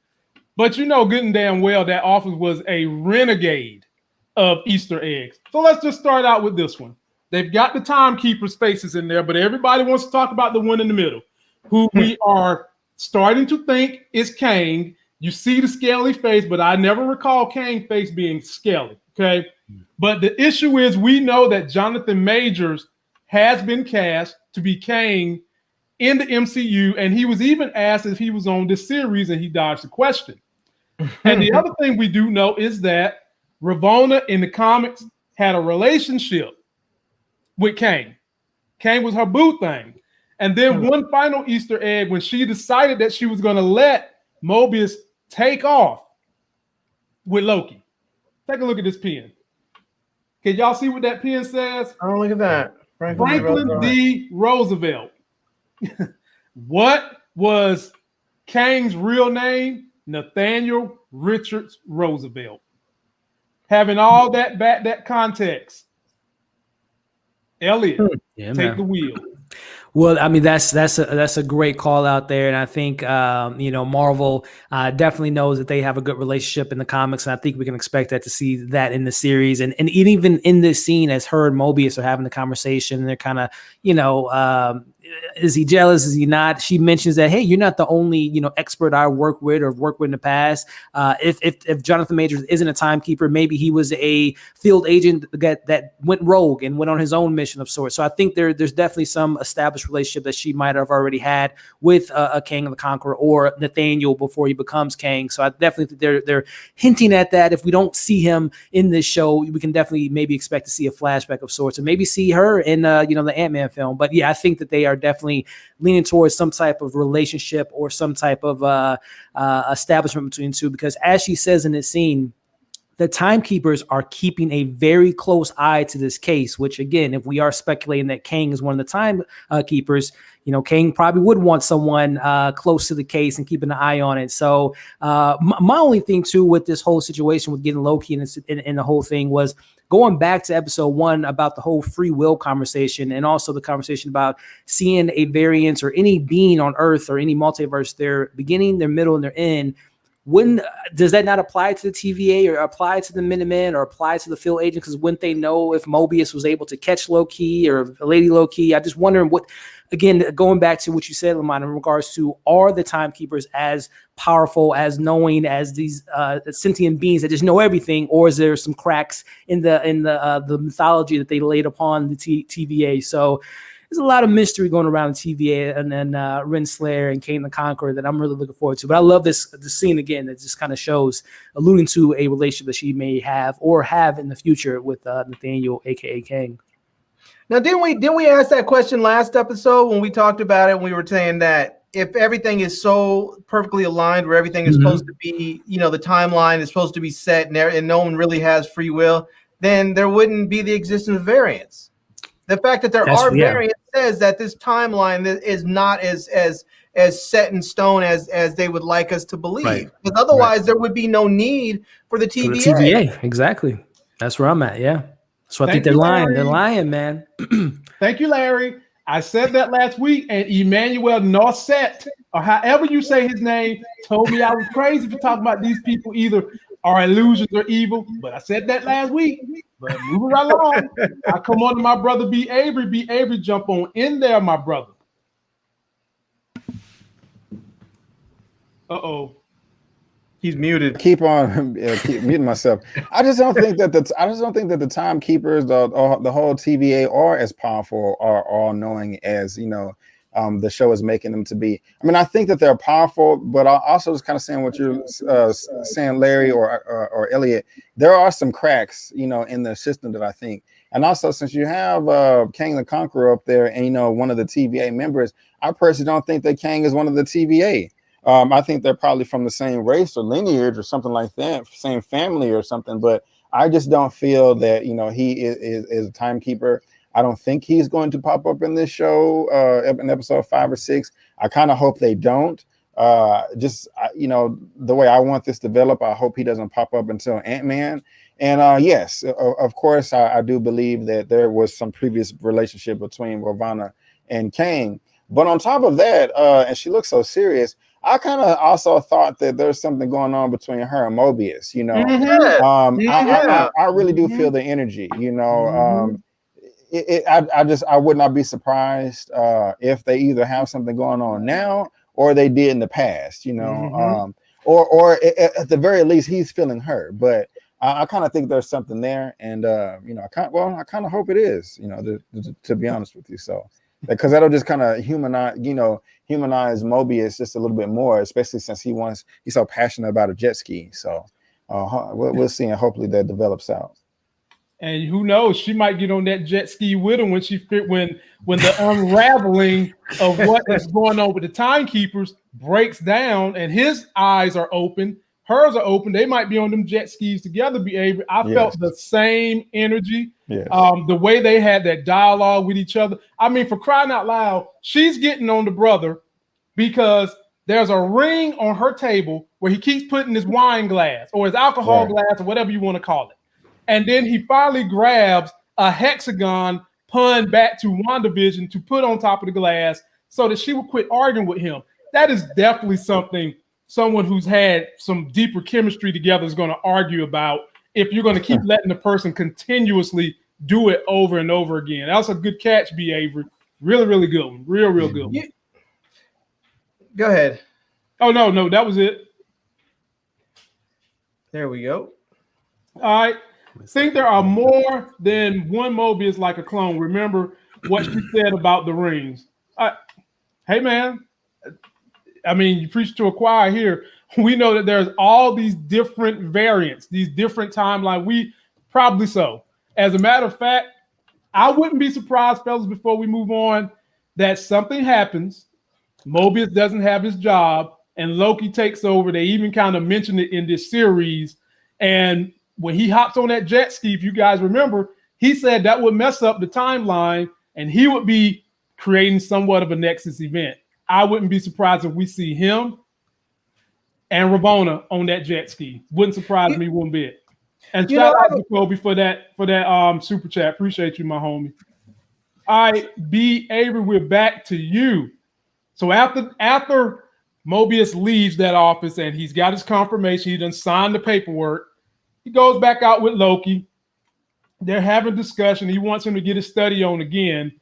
But good and damn well that office was a renegade of Easter eggs. So let's just start out with this one. They've got the timekeepers' faces in there, but everybody wants to talk about the one in the middle, who we are starting to think is Kang. You see the scaly face, but I never recall Kang's face being scaly, okay? But the issue is, we know that Jonathan Majors has been cast to be Kang in the MCU, and he was even asked if he was on this series, and he dodged the question. And the other thing we do know is that Ravonna in the comics had a relationship with Kang. Kang was her boo thing. And then one final Easter egg, when she decided that she was going to let Mobius take off with Loki. Take a look at this pen. Can y'all see what that pen says? Oh, look at that. Franklin D. Roosevelt. What was Kang's real name? Nathaniel Richards Roosevelt. Having all that context. Elliot, take the wheel. Well, I mean, that's a great call out there, and I think Marvel definitely knows that they have a good relationship in the comics, and I think we can expect to see that in the series, and even in this scene, as her and Mobius are having the conversation, and they're kind of is he jealous? Is he not? She mentions that, hey, you're not the only expert I work with or worked with in the past. If Jonathan Majors isn't a timekeeper, maybe he was a field agent that went rogue and went on his own mission of sorts. So I think there's definitely some established relationship that she might have already had with a Kang the Conqueror or Nathaniel before he becomes Kang. So I definitely think they're hinting at that. If we don't see him in this show, we can definitely maybe expect to see a flashback of sorts, and maybe see her in the Ant-Man film. But yeah, I think that they are definitely leaning towards some type of relationship or some type of establishment between the two, because as she says in this scene, the timekeepers are keeping a very close eye to this case, which again, if we are speculating that Kang is one of the timekeepers, Kang probably would want someone close to the case and keeping an eye on it. So my only thing too with this whole situation with getting Loki and the whole thing was going back to episode 1 about the whole free will conversation, and also the conversation about seeing a variance or any being on Earth or any multiverse, their beginning, their middle, and their end when does that not apply to the TVA or apply to the Minutemen or apply to the field agent? Because wouldn't they know if Mobius was able to catch Loki or Lady Loki? I just wondering what, again, going back to what you said, Lamont, in regards to, are the timekeepers as powerful, as knowing as these sentient beings that just know everything, or is there some cracks in the mythology that they laid upon the TVA? So there's a lot of mystery going around the TVA, and then Renslayer and Kane the Conqueror that I'm really looking forward to. But I love the scene again that just kind of shows, alluding to a relationship that she may have or have in the future with Nathaniel, aka Kang. Now, didn't we ask that question last episode when we talked about it? And we were saying that if everything is so perfectly aligned, where everything is supposed to be, the timeline is supposed to be set, and no one really has free will, then there wouldn't be the existence of variance. The fact that there are variants says that this timeline is not as set in stone as they would like us to believe. Right. Because otherwise, there would be no need for the TVA. For the TVA, exactly. That's where I'm at. Yeah. So I think they're lying. They're lying, man. Thank you, Larry. I said that last week, and Emmanuel Norset, or however you say his name, told me I was crazy for talking about these people either are illusions or evil. But I said that last week. But moving right along, I come on to my brother B. Avery. B. Avery, jump on in there, my brother. Uh-oh. He's muted. Keep muting myself. I just don't think that the timekeepers, the whole TVA, are as powerful or all knowing as the show is making them to be. I mean, I think that they're powerful, but I also just kind of saying what you're saying, Larry or Elliot. There are some cracks, in the system that I think, and also since you have Kang the Conqueror up there, and one of the TVA members, I personally don't think that Kang is one of the TVA. I think they're probably from the same race or lineage or something like that, same family or something. But I just don't feel that he is a timekeeper. I don't think he's going to pop up in this show in episode 5 or 6. I kind of hope they don't. The way I want this to develop, I hope he doesn't pop up until Ant-Man. And yes, of course, I do believe that there was some previous relationship between Ravonna and Kang. But on top of that, and she looks so serious, I kind of also thought that there's something going on between her and Mobius. I really do feel the energy. I would not be surprised if they either have something going on now or they did in the past. Or at the very least, he's feeling her. But I kind of think there's something there, and I kind of hope it is. To be honest with you, so. Because that'll just kind of humanize Mobius just a little bit more, especially since he's so passionate about a jet ski. So we'll see, and hopefully that develops out. And who knows, she might get on that jet ski with him when the unraveling of what is going on with the timekeepers breaks down, and his eyes are open, hers are open. They might be on them jet skis together. I felt the same energy. Yes. The way they had that dialogue with each other. I mean, for crying out loud, she's getting on the brother because there's a ring on her table where he keeps putting his wine glass or his alcohol glass or whatever you want to call it. And then he finally grabs a hexagon pun back to WandaVision to put on top of the glass so that she will quit arguing with him. That is definitely something someone who's had some deeper chemistry together is going to argue about, if you're going to keep letting the person continuously do it over and over again. That was a good catch, B. Avery. Really, really good one. Real good one. Go ahead. Oh, no, that was it. There we go. All right. I think there are more than one Mobius like a clone. Remember what she said about the rings. Hey, man. I mean, you preach to a choir here. We know that there's all these different variants, these different timelines. We probably so. As a matter of fact, I wouldn't be surprised, fellas, before we move on, that something happens. Mobius doesn't have his job, and Loki takes over. They even kind of mentioned it in this series. And when he hops on that jet ski, if you guys remember, he said that would mess up the timeline, and he would be creating somewhat of a Nexus event. I wouldn't be surprised if we see him and Ravonna on that jet ski. Wouldn't surprise me one bit. And shout out to Kobe for that super chat. Appreciate you, my homie. All right, B. Avery, we're back to you. So after Mobius leaves that office and he's got his confirmation. He done signed the paperwork. He goes back out with Loki. They're having discussion. He wants him to get his study on again.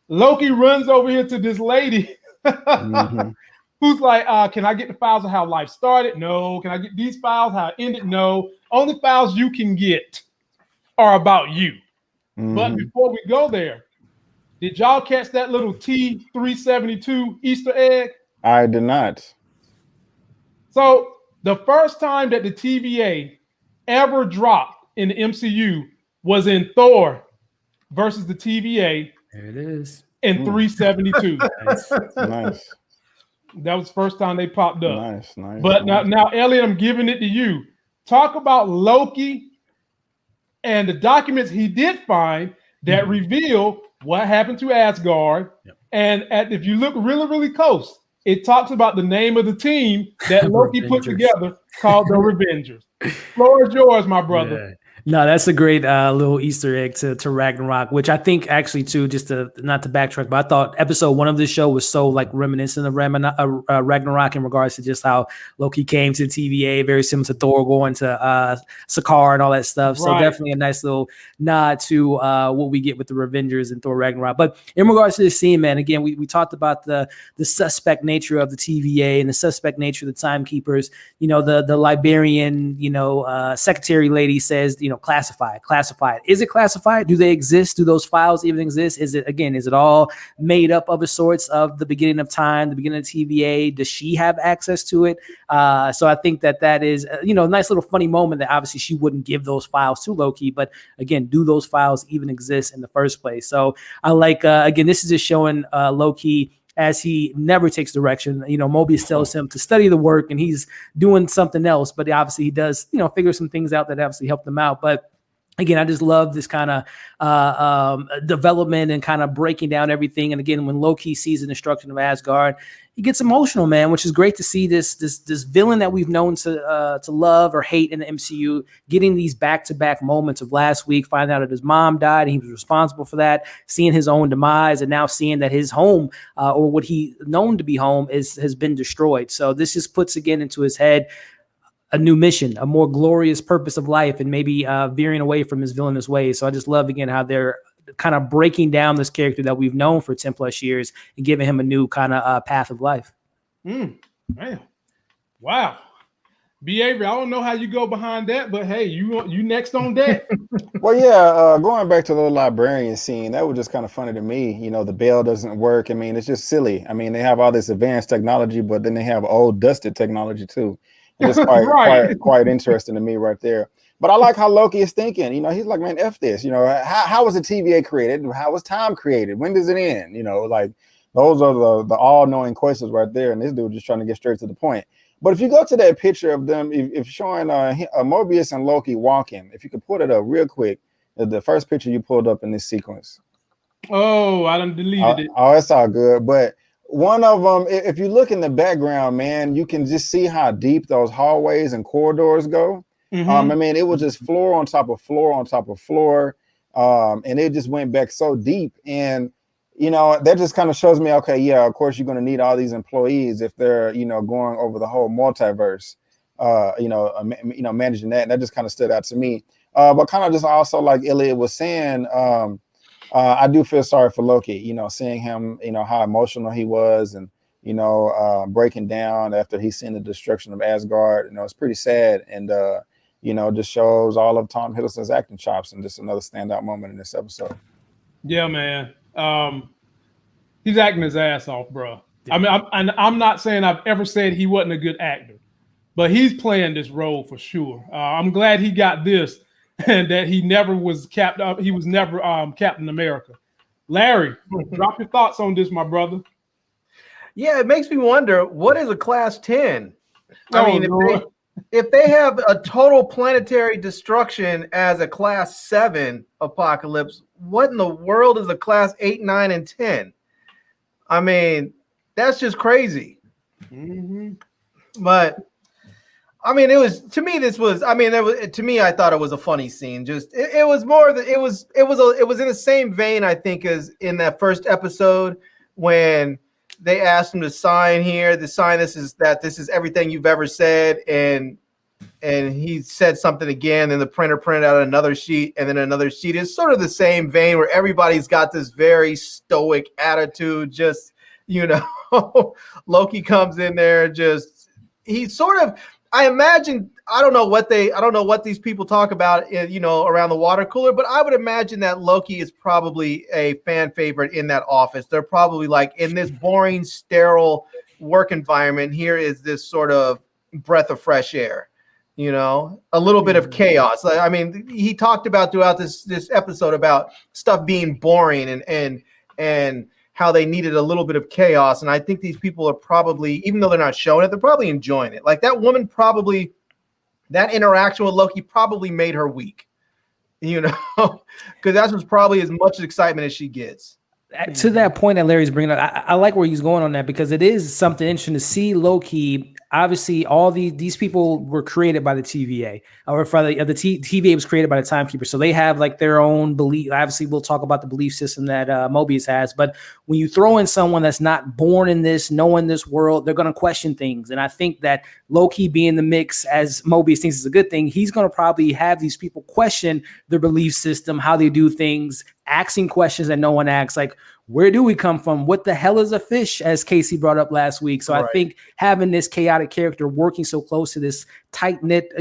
Loki runs over here to this lady who's like, can I get the files of how life started? No. Can I get these files, how it ended? No. Only files you can get are about you. But before we go there, did y'all catch that little T372 Easter egg? I did not. So the first time that the TVA ever dropped in the MCU was in Thor versus the TVA. There it is. In 372. Nice. That was the first time they popped up. Nice. But now, Elliot, I'm giving it to you. Talk about Loki and the documents he did find that reveal what happened to Asgard. Yep. And if you look really, really close, it talks about the name of the team that Loki put together called the Revengers. Floor is yours, my brother. Yeah. No, that's a great little Easter egg to Ragnarok, which I think actually too, just to not to backtrack, but I thought episode 1 of this show was so like reminiscent of Ragnarok in regards to just how Loki came to the TVA, very similar to Thor going to Sakaar and all that stuff. So definitely a nice little nod to what we get with the Revengers and Thor Ragnarok. But in regards to this scene, man, again, we talked about the suspect nature of the TVA and the suspect nature of the timekeepers. You know, the Liberian, secretary lady says, classified. Is it classified? Do they exist? Do those files even exist? Is it all made up of a sorts of the beginning of time, the beginning of TVA? Does she have access to it? So I think that is, a nice little funny moment that obviously she wouldn't give those files to Loki. But again, do those files even exist in the first place? So I like, again, this is just showing Loki as he never takes direction. Mobius tells him to study the work and he's doing something else, but obviously he does, figure some things out that obviously help them out. But again, I just love this kind of development and kind of breaking down everything. And again, when Loki sees the destruction of Asgard, he gets emotional, man, which is great to see this villain that we've known to love or hate in the MCU getting these back-to-back moments of last week, finding out that his mom died and he was responsible for that, seeing his own demise, and now seeing that his home or what he known to be home has been destroyed. So this just puts again into his head a new mission, a more glorious purpose of life, and maybe veering away from his villainous ways. So I just love again how they're kind of breaking down this character that we've known for 10 plus years and giving him a new kind of path of life. Man. Wow. B. Avery, I don't know how you go behind that, but hey, you next on deck. Well, yeah, going back to the librarian scene, that was just kind of funny to me. The bell doesn't work. I mean, it's just silly. I mean, they have all this advanced technology, but then they have old dusted technology too. It's quite interesting to me right there. But I like how Loki is thinking. He's like, man, F this. How was the TVA created? How was time created? When does it end? Like those are the all-knowing questions right there. And this dude just trying to get straight to the point. But if you go to that picture of them, if showing Mobius and Loki walking, if you could put it up real quick, the first picture you pulled up in this sequence. Oh, I done deleted it. Oh, it's all good. But one of them, if you look in the background, man, you can just see how deep those hallways and corridors go. I mean, it was just floor on top of floor on top of floor. And it just went back so deep. And, that just kind of shows me, okay, yeah, of course, you're going to need all these employees if they're, going over the whole multiverse, managing that. And that just kind of stood out to me. But kind of just also like Elliot was saying, I do feel sorry for Loki, seeing him, how emotional he was and, breaking down after he's seen the destruction of Asgard. It's pretty sad. And, just shows all of Tom Hiddleston's acting chops and just another standout moment in this episode. Yeah, man. He's acting his ass off, bro. Yeah. I mean, I'm not saying I've ever said he wasn't a good actor, but he's playing this role for sure. I'm glad he got this and that he never was capped up. He was never Captain America. Larry, drop your thoughts on this, my brother. Yeah, it makes me wonder, what is a class 10? I mean, if they have a total planetary destruction as a class 7 apocalypse, what in the world is a class 8, 9, and 10? I mean, that's just crazy. But I mean, I thought it was a funny scene. Just it was more that it was in the same vein, I think, as in that first episode when they asked him to sign here. The sign this is everything you've ever said, and he said something again, and the printer printed out another sheet, and then another sheet. It's sort of the same vein where everybody's got this very stoic attitude. Just, Loki comes in there, he's sort of, I imagine, I don't know what these people talk about, around the water cooler, but I would imagine that Loki is probably a fan favorite in that office. They're probably like, in this boring, sterile work environment, here is this sort of breath of fresh air. A little bit of chaos. I mean, he talked about throughout this episode about stuff being boring and how they needed a little bit of chaos. And I think these people are probably, even though they're not showing it, they're probably enjoying it. Like that woman that interaction with Loki probably made her weak, because that was probably as much excitement as she gets. To that point that Larry's bringing up, I like where he's going on that, because it is something interesting to see Loki. Obviously, all these people were created by the TVA, or the TVA was created by the Timekeeper, so they have like their own belief. Obviously, we'll talk about the belief system that Mobius has, but when you throw in someone that's not born in this, knowing this world, they're going to question things. And I think that Loki being the mix, as Mobius thinks is a good thing, he's going to probably have these people question their belief system, how they do things, asking questions that no one asks, like, where do we come from? What the hell is a fish, as Casey brought up last week? So right. I think having this chaotic character working so close to this tight-knit,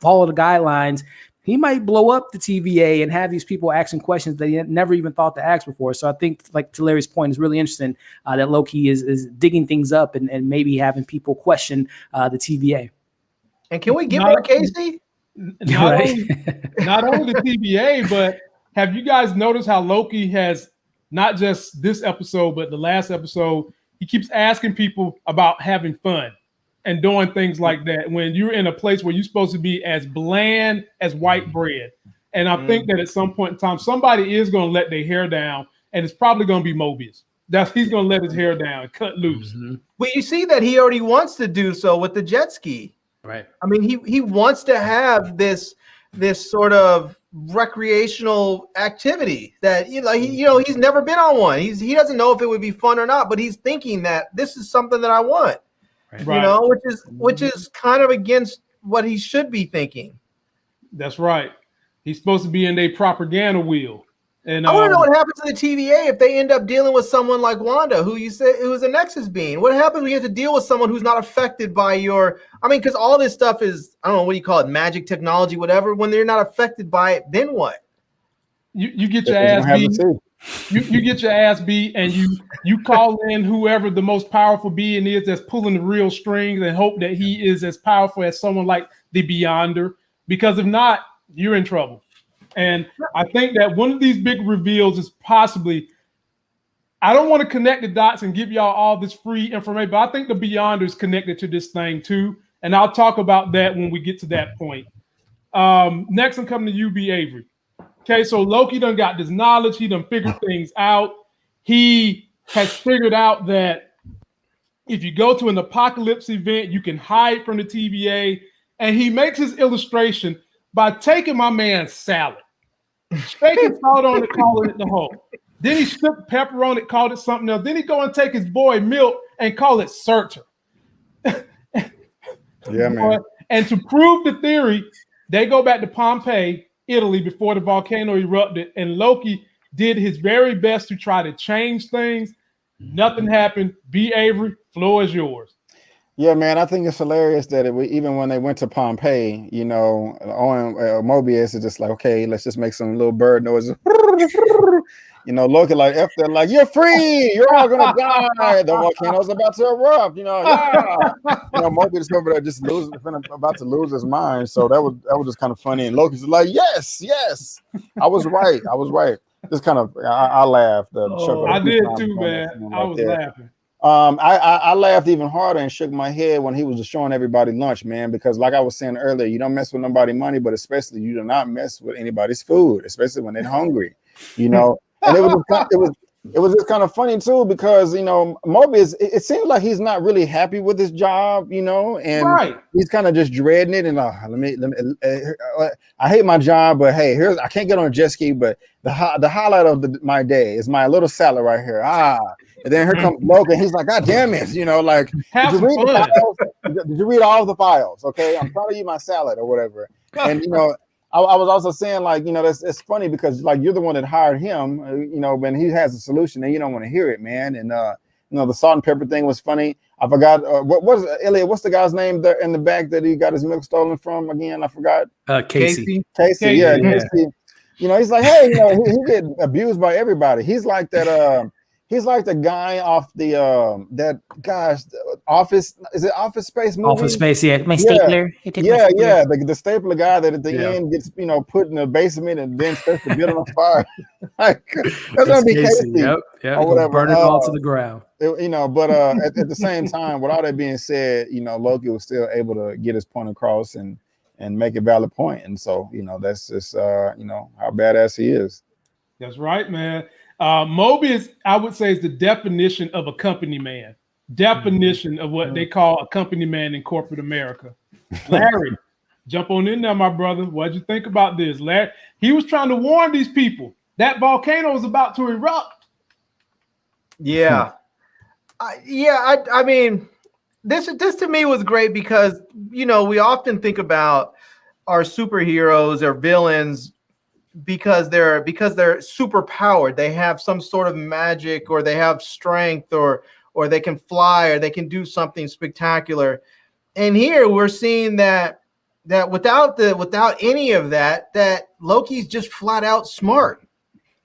follow the guidelines, he might blow up the TVA and have these people asking questions they never even thought to ask before. So I think, like to Larry's point, is really interesting that Loki is digging things up and maybe having people question the TVA. And can we give more Casey? Not only the TVA, but have you guys noticed how Loki has, not just this episode, but the last episode, he keeps asking people about having fun and doing things like that when you're in a place where you're supposed to be as bland as white bread. And I think that at some point in time, somebody is going to let their hair down, and it's probably going to be Mobius. He's going to let his hair down and cut loose. Mm-hmm. Well, you see that he already wants to do so with the jet ski. Right. I mean, he wants to have this sort of recreational activity that he's never been on one. He doesn't know if it would be fun or not, but he's thinking that this is something that I want. Right. Which is kind of against what he should be thinking. That's right. He's supposed to be in their propaganda wheel. And I want to know what happens to the TVA if they end up dealing with someone like Wanda, who you said who's a Nexus being. What happens when you have to deal with someone who's not affected by because all this stuff is, I don't know, what do you call it, magic technology, whatever. When they're not affected by it, then what? You get your ass beat. You get your ass beat, and you call in whoever the most powerful being is that's pulling the real strings, and hope that he is as powerful as someone like the Beyonder. Because if not, you're in trouble. And I think that one of these big reveals is possibly, I don't want to connect the dots and give y'all all this free information, but I think the Beyonder is connected to this thing too. And I'll talk about that when we get to that point. Next, I'm coming to you, B. Avery. Okay, so Loki done got this knowledge. He done figured things out. He has figured out that if you go to an apocalypse event, you can hide from the TVA. And he makes his illustration by taking my man's salad, shaking salt on it, calling it the whole. Then he slipped pepper on it, called it something else. Then he go and take his boy milk and call it Surtur. Yeah, man. And to prove the theory, they go back to Pompeii, Italy, before the volcano erupted, and Loki did his very best to try to change things. Nothing happened. B. Avery, floor is yours. Yeah, man, I think it's hilarious that even when they went to Pompeii, Mobius is just like, okay, let's just make some little bird noises. Loki like, F them, like, you're free, you're all gonna die. The volcano's about to erupt, Mobius over there just about to lose his mind. So that was just kind of funny. And Loki's like, yes, I was right. Just kind of, I laughed. I did too, man. I was laughing. I laughed even harder and shook my head when he was just showing everybody lunch, man, because like I was saying earlier, you don't mess with nobody's money, but especially you do not mess with anybody's food, especially when they're hungry, And it was just kind of funny too, because Mobius, it seems like he's not really happy with his job, and right. He's kind of just dreading it. And I hate my job, but hey, I can't get on a jet ski, but the highlight of my day is my little salad right here. And then here comes Loki. He's like, God damn it, you know, like, Have did you some read the fun. files? Did you read all of the files? Okay, I'm trying to eat my salad or whatever. And you know, I was also saying, like, you know, it's funny because like you're the one that hired him, you know, when he has a solution and you don't want to hear it, man. And you know, the salt and pepper thing was funny. I forgot what was Elliot. What's the guy's name there in the back that he got his milk stolen from again? I forgot. Casey. Casey, yeah. Casey. You know, he's like, hey, you know, he get abused by everybody. He's like that. He's like the guy off the that gosh, Office. Is it Office Space movie? Office Space, yeah. My stapler. Yeah. The stapler guy that at the end gets, you know, put in the basement and then starts to build on fire. Like, that's gonna be Casey. Yep. Or whatever. Burn it all to the ground. You know, but at the same time, with all that being said, you know, Loki was still able to get his point across and make a valid point. And so, you know, that's just you know, how badass he is. That's right, man. Mobius, I would say, is the definition of a company man. Definition of what they call a company man in corporate America. Larry, jump on in there, my brother. What'd you think about this? Larry, he was trying to warn these people that volcano was about to erupt. Yeah. I mean, this to me was great because, you know, we often think about our superheroes or villains because they're super powered. They have some sort of magic, or they have strength, or they can fly, or they can do something spectacular. And here we're seeing that without any of that Loki's just flat out smart.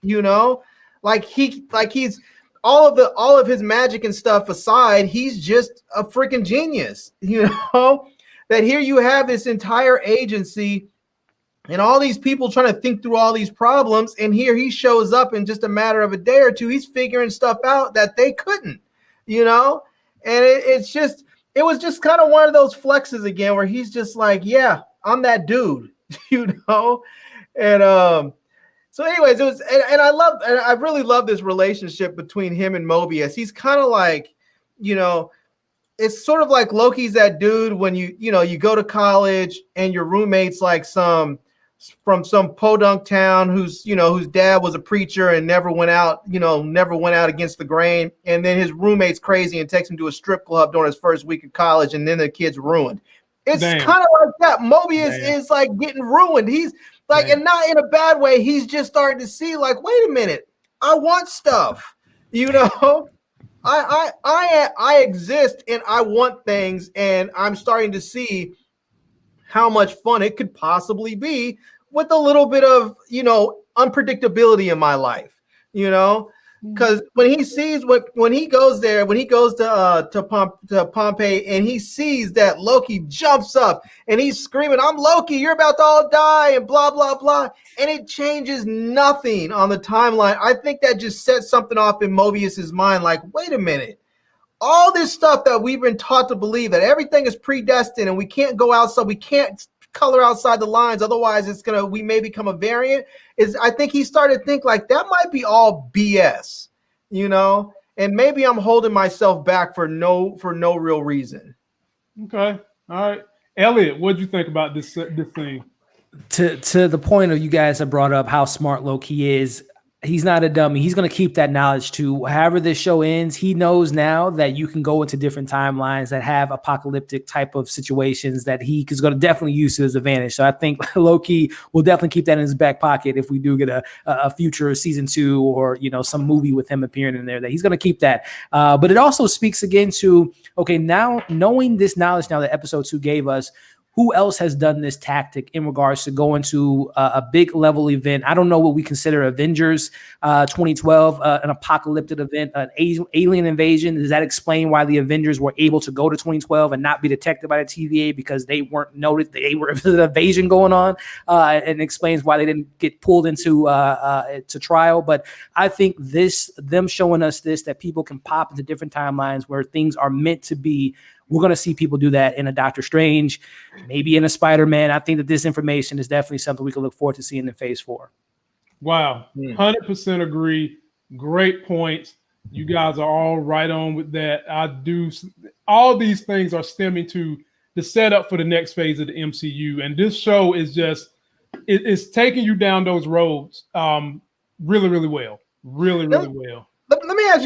You know, he's all of his magic and stuff aside, he's just a freaking genius. You know, that here you have this entire agency and all these people trying to think through all these problems, and here he shows up in just a matter of a day or two. He's figuring stuff out that they couldn't, you know. And it was just kind of one of those flexes again, where he's just like, yeah, I'm that dude, you know. And so anyways, it was, and I really love this relationship between him and Mobius. He's kind of like, you know, it's sort of like Loki's that dude when you go to college and your roommate's like from some podunk town whose dad was a preacher and never went out against the grain, and then his roommate's crazy and takes him to a strip club during his first week of college, and then the kid's ruined. It's kind of like that. Mobius is like getting ruined. He's like, and not in a bad way. He's just starting to see, like, wait a minute, I want stuff, you know. I exist and I want things, and I'm starting to see how much fun it could possibly be with a little bit of, you know, unpredictability in my life, you know, because when he goes to Pompeii and he sees that Loki jumps up and he's screaming, "I'm Loki, you're about to all die," and blah, blah, blah. And it changes nothing on the timeline. I think that just sets something off in Mobius's mind. Like, wait a minute. All this stuff that we've been taught to believe, that everything is predestined and we can't go outside, we can't color outside the lines, otherwise we may become a variant. I think he started to think like that might be all BS, you know, and maybe I'm holding myself back for no real reason. Okay, all right, Elliot, what did you think about this thing? To the point of you guys have brought up how smart Loki is. He's not a dummy. He's going to keep that knowledge too. However this show ends, he knows now that you can go into different timelines that have apocalyptic type of situations that he is going to definitely use to his advantage. So I think Loki will definitely keep that in his back pocket if we do get a future season 2 or, you know, some movie with him appearing in there, that he's going to keep that. But it also speaks again to, okay, now knowing this knowledge now that episode 2 gave us, who else has done this tactic in regards to going to a big level event? I don't know what we consider Avengers 2012, an apocalyptic event, an alien invasion. Does that explain why the Avengers were able to go to 2012 and not be detected by the TVA because they weren't noticed? They were an invasion going on, and explains why they didn't get pulled into to trial. But I think them showing us this, that people can pop into different timelines where things are meant to be. We're going to see people do that in a Doctor Strange, maybe in a Spider-Man. I think that this information is definitely something we can look forward to seeing in Phase 4. Wow. 100% agree. Great points. You guys are all right on with that. All these things are stemming to the setup for the next phase of the MCU. And this show is just, it's taking you down those roads really, really well. Really, really well. let me ask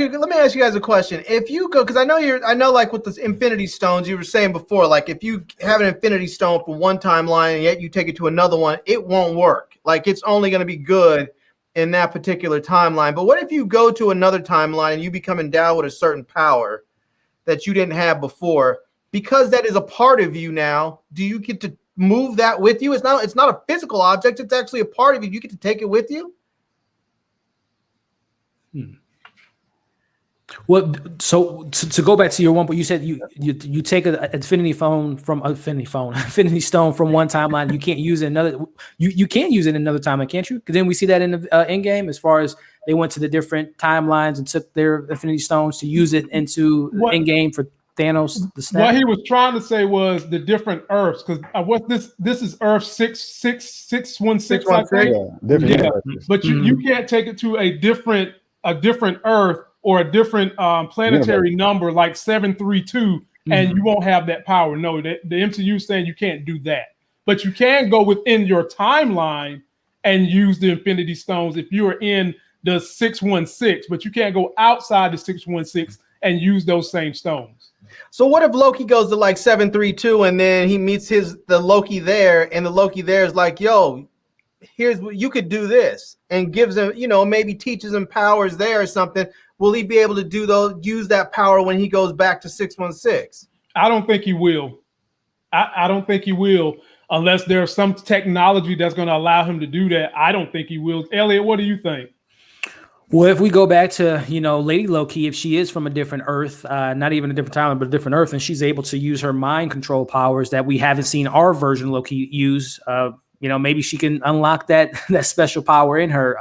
you guys a question. If you go, because I know like with the Infinity Stones, you were saying before, like if you have an Infinity Stone for one timeline and yet you take it to another one, it won't work. Like it's only going to be good in that particular timeline. But what if you go to another timeline and you become endowed with a certain power that you didn't have before? Because that is a part of you now, do you get to move that with you? It's not a physical object, it's actually a part of you. You get to take it with you? Well, so to go back to your one, but you said you take an Infinity Stone from one timeline. You can't use it another. You can use it in another timeline, can't you? Because then we see that in the end game, as far as they went to the different timelines and took their Infinity Stones to use it into the end game for Thanos. The snap. What he was trying to say was the different Earths, because what this is Earth 616. I think. Yeah, But you can't take it to a different Earth or a different planetary number like 732, and you won't have that power. No, the MCU is saying you can't do that. But you can go within your timeline and use the Infinity Stones if you are in the 616, but you can't go outside the 616 and use those same stones. So what if Loki goes to like 732 and then he meets the Loki there, and the Loki there is like, yo, here's what you could do this, and gives him, maybe teaches him powers there or something. Will he be able to use that power when he goes back to 616? I don't think he will. I don't think he will unless there's some technology that's going to allow him to do that. I don't think he will. Elliot, what do you think? Well, if we go back to, Lady Loki, if she is from a different Earth, not even a different time, but a different Earth, and she's able to use her mind control powers that we haven't seen our version Loki use, maybe she can unlock that special power in her.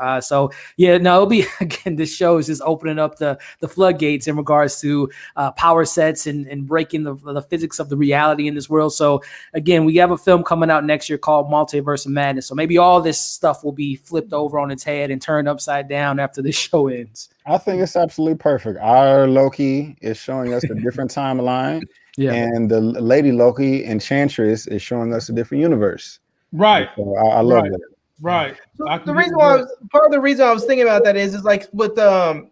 It'll be, again, this show is just opening up the floodgates in regards to power sets and breaking the physics of the reality in this world. So again, we have a film coming out next year called Multiverse of Madness. So maybe all this stuff will be flipped over on its head and turned upside down after this show ends. I think it's absolutely perfect. Our Loki is showing us a different timeline, and the Lady Loki, Enchantress, is showing us a different universe. Right. So I love it. Right. So part of the reason I was thinking about that is like with you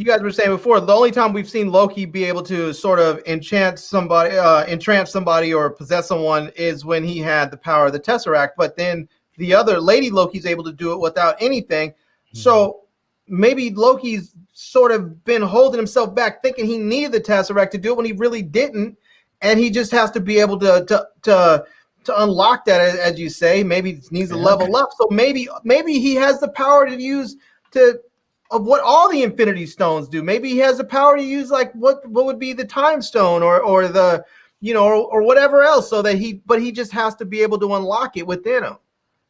guys were saying before, the only time we've seen Loki be able to sort of entrance somebody or possess someone is when he had the power of the Tesseract. But then the other Lady Loki's able to do it without anything. Mm-hmm. So maybe Loki's sort of been holding himself back, thinking he needed the Tesseract to do it when he really didn't, and he just has to be able to unlock that, as you say. Maybe he needs to level up. So maybe he has the power to use of what all the Infinity Stones do. Maybe he has the power to use like what would be the Time Stone or the or whatever else. So that he just has to be able to unlock it within him.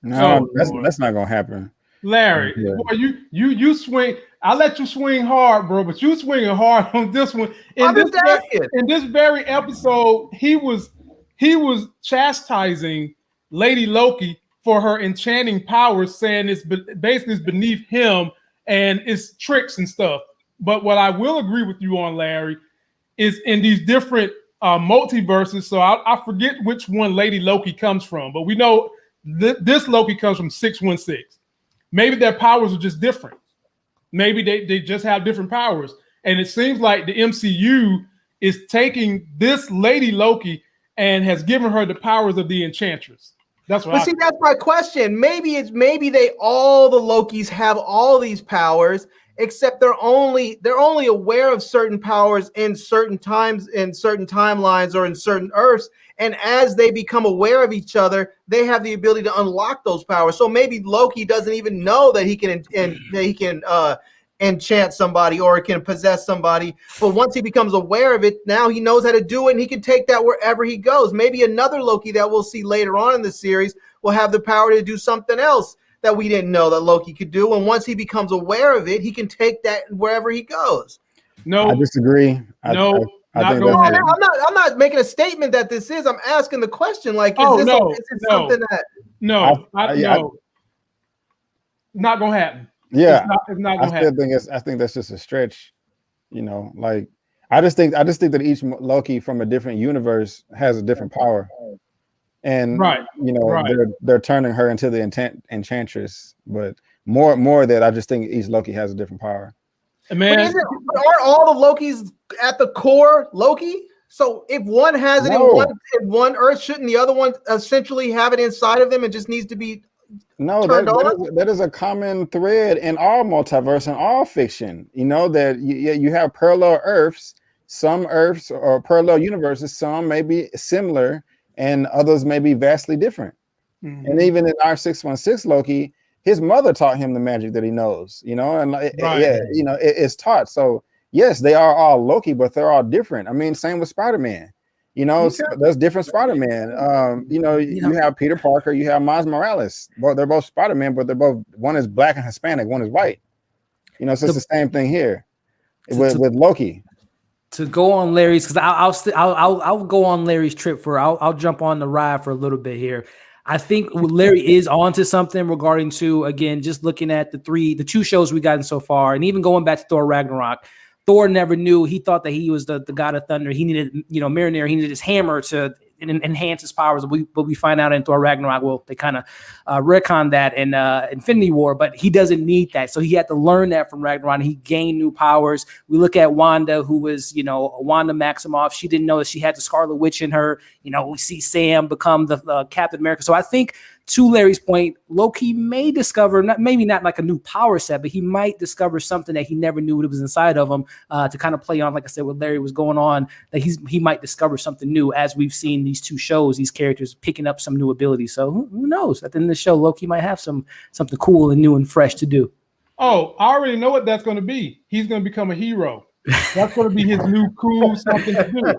No, that's not gonna happen. Larry, boy, you swing. I let you swing hard, bro, but you swinging hard on this one. In this very episode, he was chastising Lady Loki for her enchanting powers, saying it's basically beneath him and it's tricks and stuff. But what I will agree with you on, Larry, is in these different multiverses. So I forget which one Lady Loki comes from, but we know this Loki comes from 616. Maybe their powers are just different. Maybe they just have different powers. And it seems like the MCU is taking this Lady Loki and has given her the powers of the Enchantress. That's what. But that's my question. Maybe all the Lokis have all these powers, except they're only aware of certain powers in certain times, in certain timelines, or in certain Earths. And as they become aware of each other, they have the ability to unlock those powers. So maybe Loki doesn't even know that he can enchant somebody or can possess somebody. But once he becomes aware of it, now he knows how to do it, and he can take that wherever he goes. Maybe another Loki that we'll see later on in the series will have the power to do something else that we didn't know that Loki could do. And once he becomes aware of it, he can take that wherever he goes. No, I disagree. I'm not making a statement that this is. I'm asking the question, like, is this something that? No, not gonna happen. Yeah, it's not gonna happen. I think that's just a stretch. Like I just think that each Loki from a different universe has a different power, and they're turning her into the Enchantress. But more that I just think each Loki has a different power. Man, but aren't all of Lokis at the core Loki? So if one has it in one Earth, shouldn't the other one essentially have it inside of them and just needs to be that is a common thread in all multiverse and all fiction. You know that you have parallel Earths. Some Earths or parallel universes, some may be similar and others may be vastly different. Mm-hmm. And even in our 616 Loki, his mother taught him the magic that he knows, you know, and it's taught. So yes, they are all Loki, but they're all different. I mean, same with Spider-Man. You know, there's different Spider-Man. You have Peter Parker, you have Miles Morales. Well, they're both Spider-Man, but one is black and Hispanic, one is white. You know, so it's the same thing here with Loki. To go on Larry's, because I'll go on Larry's trip I'll jump on the ride for a little bit here. I think Larry is onto something regarding to, again, just looking at the two shows we gotten so far, and even going back to Thor Ragnarok. Thor never knew. He thought that he was the god of thunder. He needed, Mjolnir. He needed his hammer to enhance his powers. But we find out in Thor Ragnarok, well, they kind of retcon that in Infinity War, but he doesn't need that. So he had to learn that from Ragnarok. And he gained new powers. We look at Wanda, who was, Wanda Maximoff. She didn't know that she had the Scarlet Witch in her. We see Sam become the Captain America. So I think, to Larry's point, Loki may discover, maybe not like a new power set, but he might discover something that he never knew that was inside of him, to kind of play on, like I said, what Larry was going on, that he might discover something new, as we've seen these two shows, these characters picking up some new abilities. So who knows? At the end of the show, Loki might have something cool and new and fresh to do. Oh, I already know what that's going to be. He's going to become a hero. That's going to be his new cool something to do.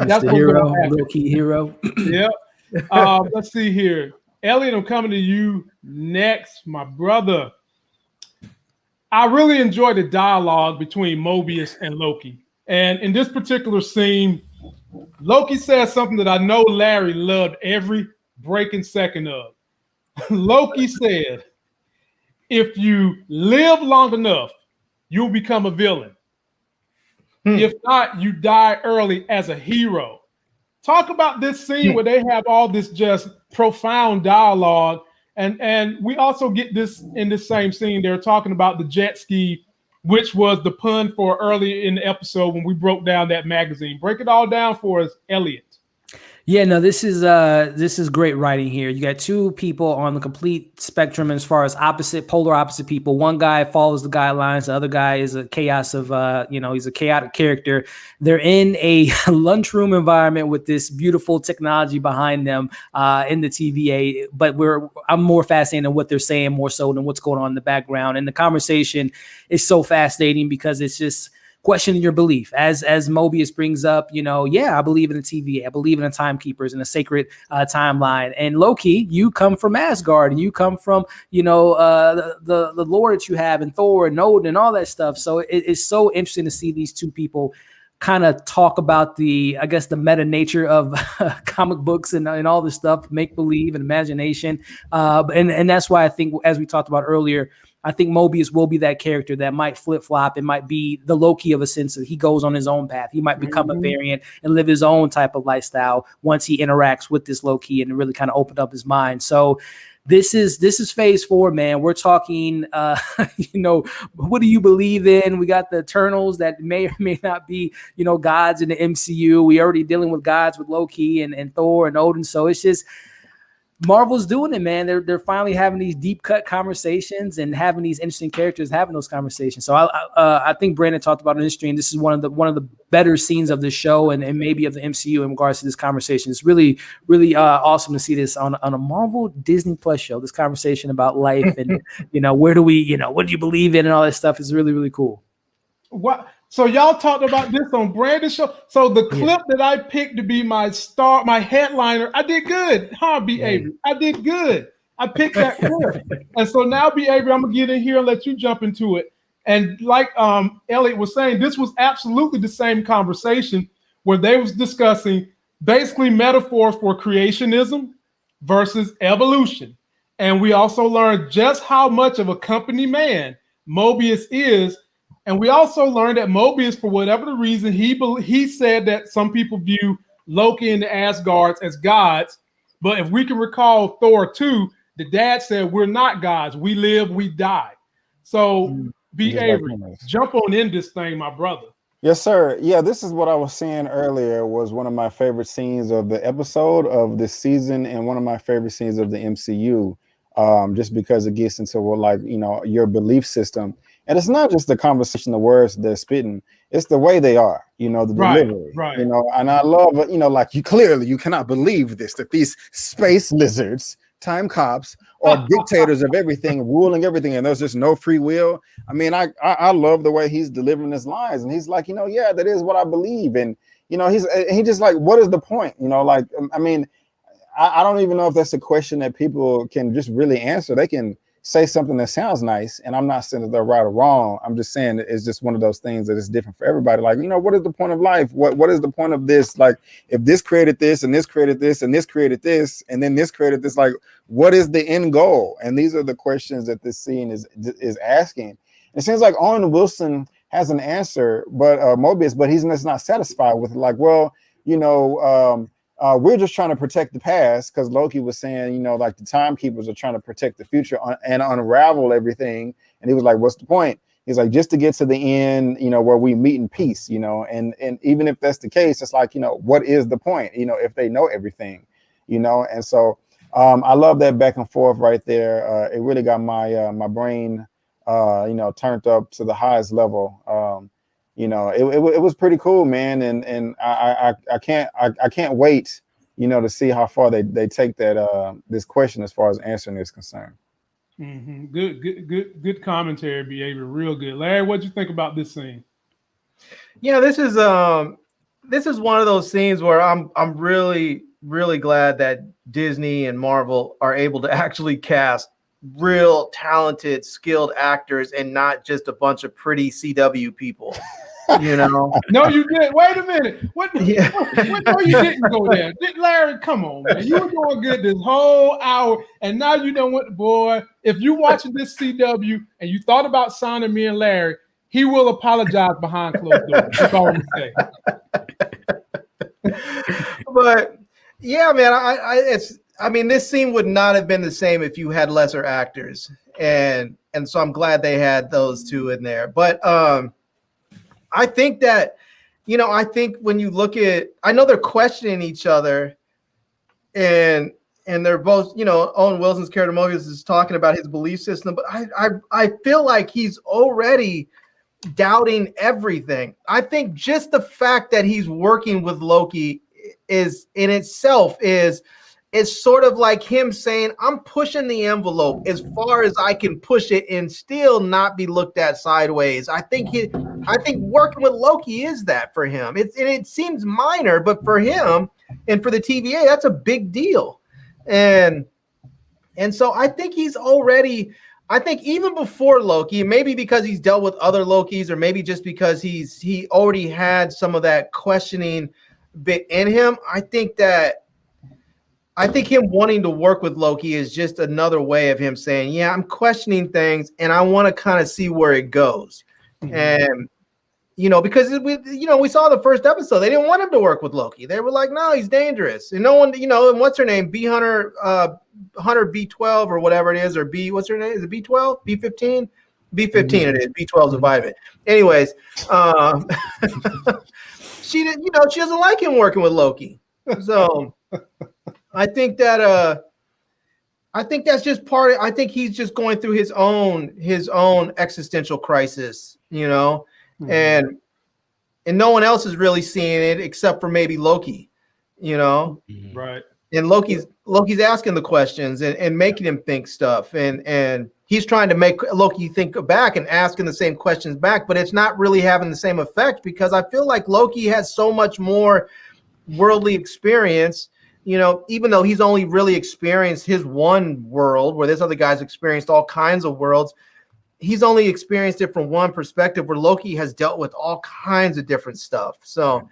That's the hero, Loki hero. Yeah. Let's see here. Elliot, I'm coming to you next, my brother. I really enjoyed the dialogue between Mobius and Loki. And in this particular scene, Loki says something that I know Larry loved every breaking second of. Loki said, if you live long enough, you'll become a villain. If not, you die early as a hero. Talk about this scene where they have all this just profound dialogue. And we also get this in this same scene. They're talking about the jet ski, which was the pun for earlier in the episode when we broke down that magazine. Break it all down for us, Elliot. Yeah, no, this is great writing here. You got two people on the complete spectrum as far as polar opposite people. One guy follows the guidelines. The other guy is a chaos of, he's a chaotic character. They're in a lunchroom environment with this beautiful technology behind them in the TVA. But I'm more fascinated in what they're saying more so than what's going on in the background. And the conversation is so fascinating because it's just questioning your belief, as Mobius brings up, I believe in the TVA, I believe in the timekeepers and a sacred timeline. And Loki, you come from Asgard, and you come from the lore that you have, and Thor and Odin and all that stuff. So it's so interesting to see these two people kind of talk about the meta nature of comic books and all this stuff, make believe and imagination, and that's why I think, as we talked about earlier, I think Mobius will be that character that might flip-flop. It might be the Loki of a sense that he goes on his own path. He might become a variant and live his own type of lifestyle once he interacts with this Loki and really kind of opened up his mind. So this is phase 4, man. We're talking, what do you believe in? We got the Eternals that may or may not be, gods in the MCU. We already dealing with gods with Loki and Thor and Odin. So it's just, Marvel's doing it, man. They're finally having these deep cut conversations and having these interesting characters having those conversations. So I think Brandon talked about it in history, and this is one of the better scenes of the show and maybe of the MCU in regards to this conversation. It's really, really awesome to see this on a Marvel Disney Plus show. This conversation about life and where do we, what do you believe in and all that stuff is really, really cool. What? So y'all talked about this on Brandon's show. So the clip that I picked to be my headliner, I did good. Avery? I did good. I picked that clip. And so now, Avery, I'm going to get in here and let you jump into it. And like Elliot was saying, this was absolutely the same conversation where they was discussing basically metaphors for creationism versus evolution. And we also learned just how much of a company man Mobius is. And we also learned that Mobius, for whatever the reason, he said that some people view Loki and the Asgards as gods. But if we can recall Thor 2, The dad said, we're not gods. We live, we die. So be Just like Avery, humans. jump on in this thing, my brother. Yes, sir. Yeah, this is what I was saying earlier was one of my favorite scenes of the episode of this season and one of my favorite scenes of the MCU, just because it gets into your belief system. And it's not just the conversation, the words they're spitting, it's the way they are, the delivery, right. And I love, you cannot believe this, that these space lizards, time cops, or dictators of everything, ruling everything, and there's just no free will. I mean, I love the way he's delivering his lines, and he's like, yeah, that is what I believe, and he just like, what is the point? I mean, I don't even know if that's a question that people can just really answer. They can say something that sounds nice, and I'm not saying that they're right or wrong. I'm just saying that it's just one of those things that is different for everybody. Like, what is the point of life? What is the point of this? Like, if this created this, and this created this, and this created this, and then this created this, like, what is the end goal? And these are the questions that this scene is asking. It seems like Owen Wilson has an answer, but Mobius, but he's just not satisfied with it. Like, well, we're just trying to protect the past, because Loki was saying, like the timekeepers are trying to protect the future and unravel everything. And he was like, what's the point? He's like, just to get to the end, where we meet in peace, and even if that's the case, it's like, what is the point, if they know everything, and so I love that back and forth right there. It really got my brain, turned up to the highest level. It was pretty cool, man, and I can't wait, to see how far they take that this question as far as answering is concerned. Mm-hmm. Good commentary, behavior, real good. Larry, what'd you think about this scene? Yeah, this is one of those scenes where I'm really glad that Disney and Marvel are able to actually cast real talented, skilled actors and not just a bunch of pretty CW people. No, you didn't. Wait a minute. What? Yeah. No, you didn't go there. Larry, come on, man. You were doing good this whole hour, and now you know what, boy. If you're watching this CW and you thought about signing me and Larry, he will apologize behind closed doors. That's all I'm saying. But yeah, man, this scene would not have been the same if you had lesser actors, and so I'm glad they had those two in there. But I think that, I think when you look at, I know they're questioning each other, and they're both, Owen Wilson's character Mobius is talking about his belief system, but I feel like he's already doubting everything. I think just the fact that he's working with Loki is in itself is sort of like him saying, I'm pushing the envelope as far as I can push it and still not be looked at sideways. I think working with Loki is that for him. It seems minor, but for him and for the TVA, that's a big deal. And so I think he's already, I think even before Loki, maybe because he's dealt with other Lokis, or maybe just because he already had some of that questioning bit in him. I think him wanting to work with Loki is just another way of him saying, yeah, I'm questioning things and I want to kind of see where it goes. Mm-hmm. And, because we saw the first episode, they didn't want him to work with Loki. They were like, no, he's dangerous. And no one, and what's her name? Hunter B12 or whatever it is, or what's her name? Is it B12? B15? B15 it is. B12 is a vitamin. Anyways, she didn't, she doesn't like him working with Loki. So I think that that's just part of, I think he's just going through his own existential crisis, mm-hmm. and no one else is really seeing it except for maybe Loki, Mm-hmm. Right. And Loki's asking the questions and making him think stuff, and he's trying to make Loki think back and asking the same questions back, but it's not really having the same effect, because I feel like Loki has so much more worldly experience, even though he's only really experienced his one world, where this other guy's experienced all kinds of worlds. He's only experienced it from one perspective, where Loki has dealt with all kinds of different stuff. So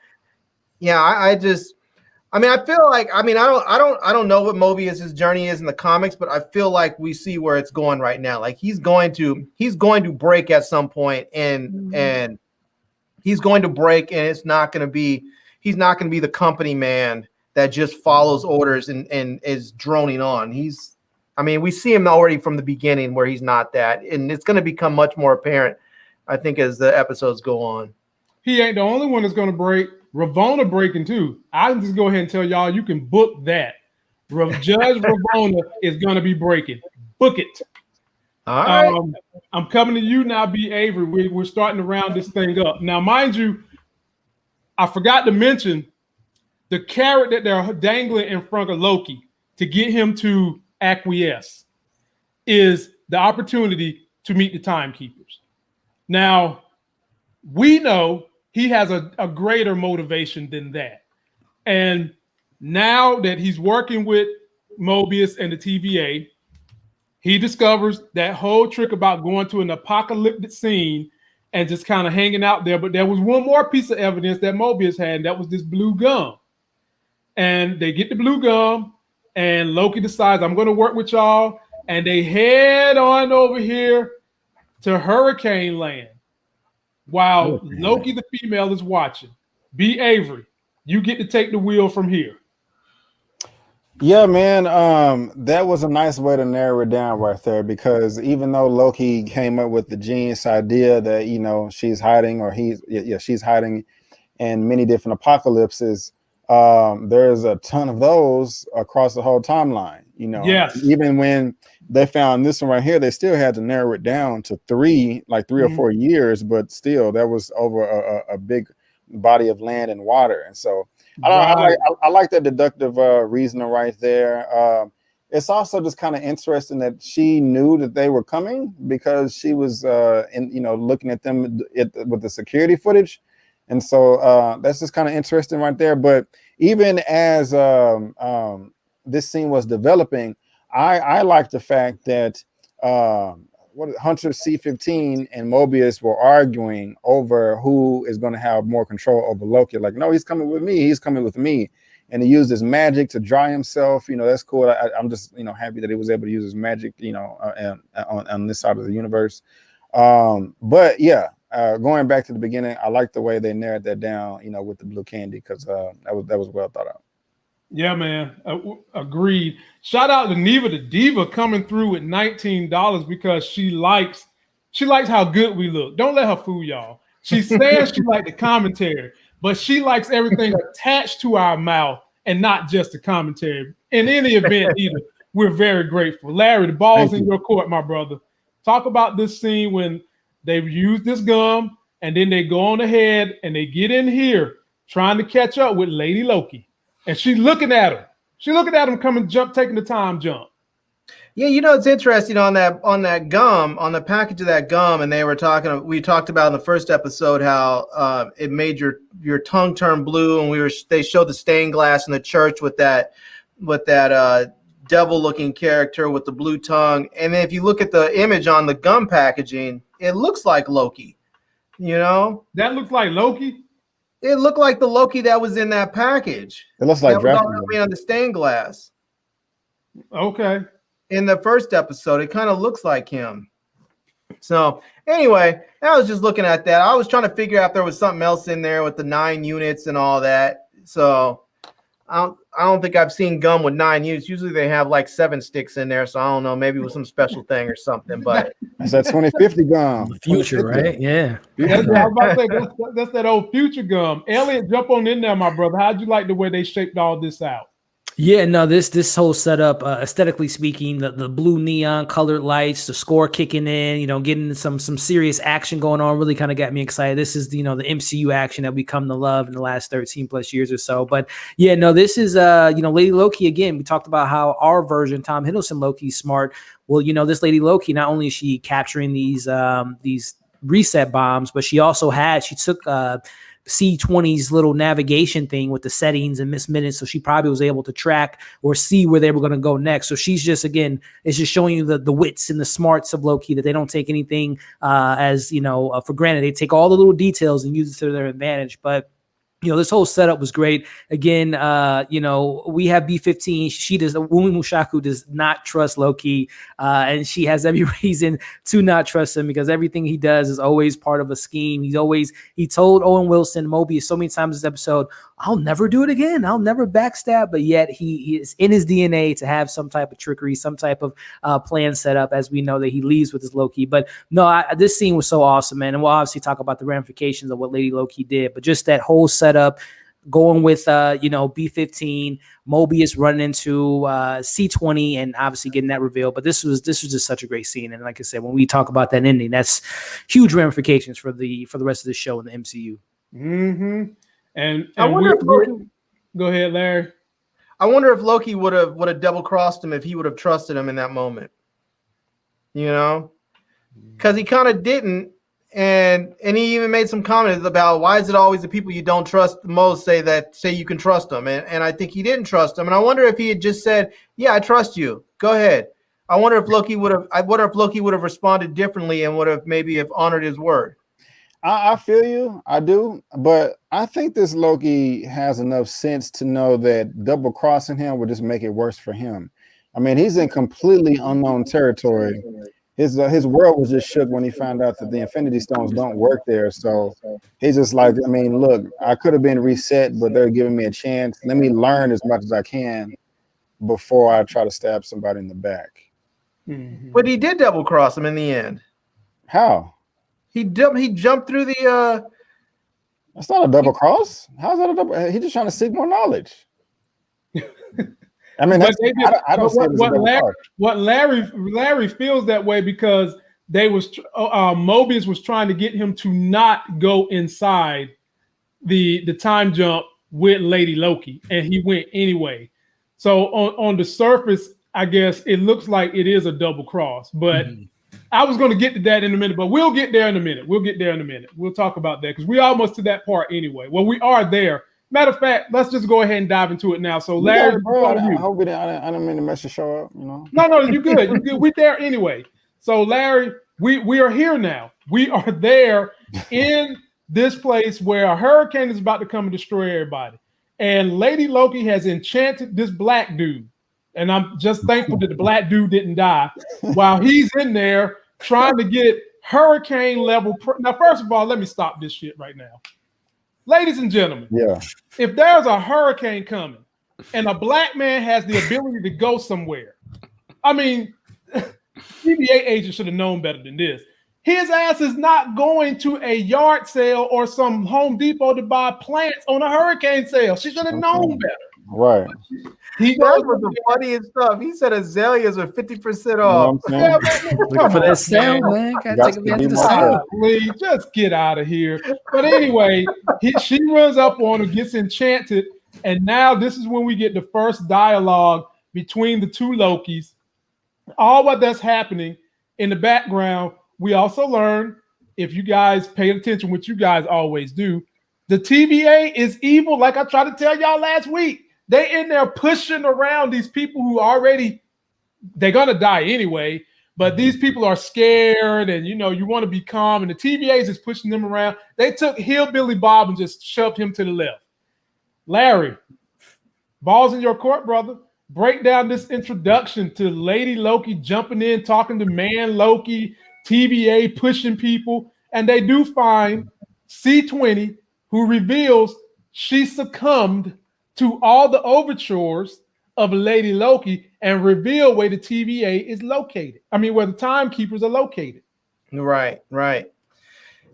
yeah, I feel like, I don't know what Mobius's journey is in the comics, but I feel like we see where it's going right now. Like he's going to break at some point, and he's going to break, and he's not going to be the company man that just follows orders and is droning on. I mean, we see him already from the beginning where he's not that, and it's going to become much more apparent, I think, as the episodes go on. He ain't the only one that's going to break. Ravonna breaking too. I'll just go ahead and tell y'all you can book that. Judge Ravonna is going to be breaking. Book it. All right. I'm coming to you now, B. Avery. We're starting to round this thing up. Now, mind you, I forgot to mention the carrot that they're dangling in front of Loki to get him to acquiesce is the opportunity to meet the timekeepers. Now, we know he has a greater motivation than that. And now that he's working with Mobius and the TVA, he discovers that whole trick about going to an apocalyptic scene and just kind of hanging out there. But there was one more piece of evidence that Mobius had, and that was this blue gum. And they get the blue gum, and Loki decides, I'm going to work with y'all. And they head on over here to Hurricane Land while Loki, the female, is watching. B. Avery, you get to take the wheel from here. Yeah, man, that was a nice way to narrow it down right there, because even though Loki came up with the genius idea that, you know, she's hiding, or she's hiding in many different apocalypses, there's a ton of those across the whole timeline, you know. Yes. Even when they found this one right here, they still had to narrow it down to three or 4 years, but still that was over a big body of land and water. And so I like that deductive reasoning right there. It's also just kind of interesting that she knew that they were coming, because she was looking at them with the security footage. And so that's just kind of interesting right there. But even as this scene was developing, I like the fact that Hunter C-15 and Mobius were arguing over who is going to have more control over Loki. Like, no, he's coming with me. He's coming with me. And he used his magic to dry himself. You know, that's cool. I'm just, happy that he was able to use his magic, on this side of the universe. But yeah, going back to the beginning, I like the way they narrowed that down, with the blue candy, because that was well thought out. Yeah, man. Agreed. Shout out to Neva the Diva coming through with $19 because she likes how good we look. Don't let her fool y'all. She says she likes the commentary, but she likes everything attached to our mouth and not just the commentary. In any event, either, we're very grateful. Larry, the ball's in your court, my brother. Talk about this scene when they've used this gum and then they go on ahead and they get in here trying to catch up with Lady Loki. And she's looking at him. She's looking at him coming, taking the time jump. Yeah, it's interesting on that gum, on the package of that gum, and we talked about in the first episode how it made your tongue turn blue, and they showed the stained glass in the church with that devil-looking character with the blue tongue. And then if you look at the image on the gum packaging, it looks like Loki. That looks like Loki. It looked like the Loki that was in that package. It looks like that was on the stained glass. Okay. In the first episode, it kind of looks like him. So anyway, I was just looking at that. I was trying to figure out if there was something else in there with the 9 units and all that. So I don't think I've seen gum with 9 units. Usually they have like 7 sticks in there. So I don't know. Maybe it was some special thing or something. But that's that 2050 gum. The future, right? Yeah. That's that old future gum. Elliot, jump on in there, my brother. How'd you like the way they shaped all this out? Yeah, no, this whole setup, aesthetically speaking, the blue neon colored lights, the score kicking in, getting some serious action going on, really kind of got me excited. This is the MCU action that we come to love in the last 13 plus years or so. But yeah, no, this is Lady Loki again. We talked about how our version, Tom Hiddleston Loki's smart. Well, this Lady Loki, not only is she capturing these reset bombs, but she took C20's little navigation thing with the settings and minutes, so she probably was able to track or see where they were going to go next. So she's just, again, it's just showing you the wits and the smarts of Loki, that they don't take anything as for granted. They take all the little details and use it to their advantage. But This whole setup was great. Again, we have B-15. She does. Wumi Mushaku does not trust Loki, and she has every reason to not trust him because everything he does is always part of a scheme. He told Owen Wilson, Mobius, so many times this episode, I'll never do it again. I'll never backstab. But yet he is in his DNA to have some type of trickery, some type of plan set up, as we know that he leaves with his Loki. But no, this scene was so awesome, man. And we'll obviously talk about the ramifications of what Lady Loki did, but just that whole setup, going with B-15, Mobius running into C-20, and obviously getting that reveal. But this was just such a great scene. And like I said, when we talk about that ending, that's huge ramifications for the rest of the show in the MCU. Mm-hmm. And I wonder if Loki, go ahead, Larry. I wonder if Loki would have double crossed him if he would have trusted him in that moment. Because he kind of didn't. And he even made some comments about why is it always the people you don't trust the most say you can trust them, and I think he didn't trust them. And I wonder if he had just said, "Yeah, I trust you. Go ahead." I wonder if Loki would have responded differently and would have maybe have honored his word. I feel you, I do, but I think this Loki has enough sense to know that double crossing him would just make it worse for him. I mean, he's in completely unknown territory. His world was just shook when he found out that the Infinity Stones don't work there. So he's just like, I mean, look, I could have been reset, but they're giving me a chance. Let me learn as much as I can before I try to stab somebody in the back. Mm-hmm. But he did double cross him in the end. How? He jumped through the. That's not a double cross. How's that a double? He's just trying to seek more knowledge. I mean, I don't see it what Larry feels that way because Mobius was trying to get him to not go inside the time jump with Lady Loki, and he went anyway. So on the surface, I guess it looks like it is a double cross, but I was going to get to that in a minute, but we'll get there in a minute. We'll talk about that because we're almost to that part anyway. Well, we are there. Matter of fact, let's just go ahead and dive into it now. So, Larry, I hope I didn't mean to mess the show up. No, you're good. You're good. We're there anyway. So, Larry, we are here now. We are there in this place where a hurricane is about to come and destroy everybody. And Lady Loki has enchanted this black dude. And I'm just thankful that the black dude didn't die while he's in there trying to get hurricane level. Now, first of all, let me stop this shit right now. Ladies and gentlemen, if there's a hurricane coming and a black man has the ability to go somewhere, I mean, TVA agent should have known better than this. His ass is not going to a yard sale or some Home Depot to buy plants on a hurricane sale. She should have known better. Right. That was the funniest stuff. He said azaleas are 50% off. Looking for that sale, man. Gotta take advantage of the sale. Please, just get out of here. But anyway, she runs up on her, gets enchanted, and now this is when we get the first dialogue between the two Lokis. All what that's happening in the background, we also learn, if you guys pay attention, which you guys always do, the TVA is evil, like I tried to tell y'all last week. They in there pushing around these people who they're gonna die anyway, but these people are scared and you want to be calm, and the TVA is just pushing them around. They took Hillbilly Bob and just shoved him to the left. Larry, ball's in your court, brother. Break down this introduction to Lady Loki jumping in, talking to Man Loki, TVA pushing people, and they do find C-20, who reveals she succumbed to all the overtures of Lady Loki and reveal where the TVA is located. I mean, where the timekeepers are located. Right.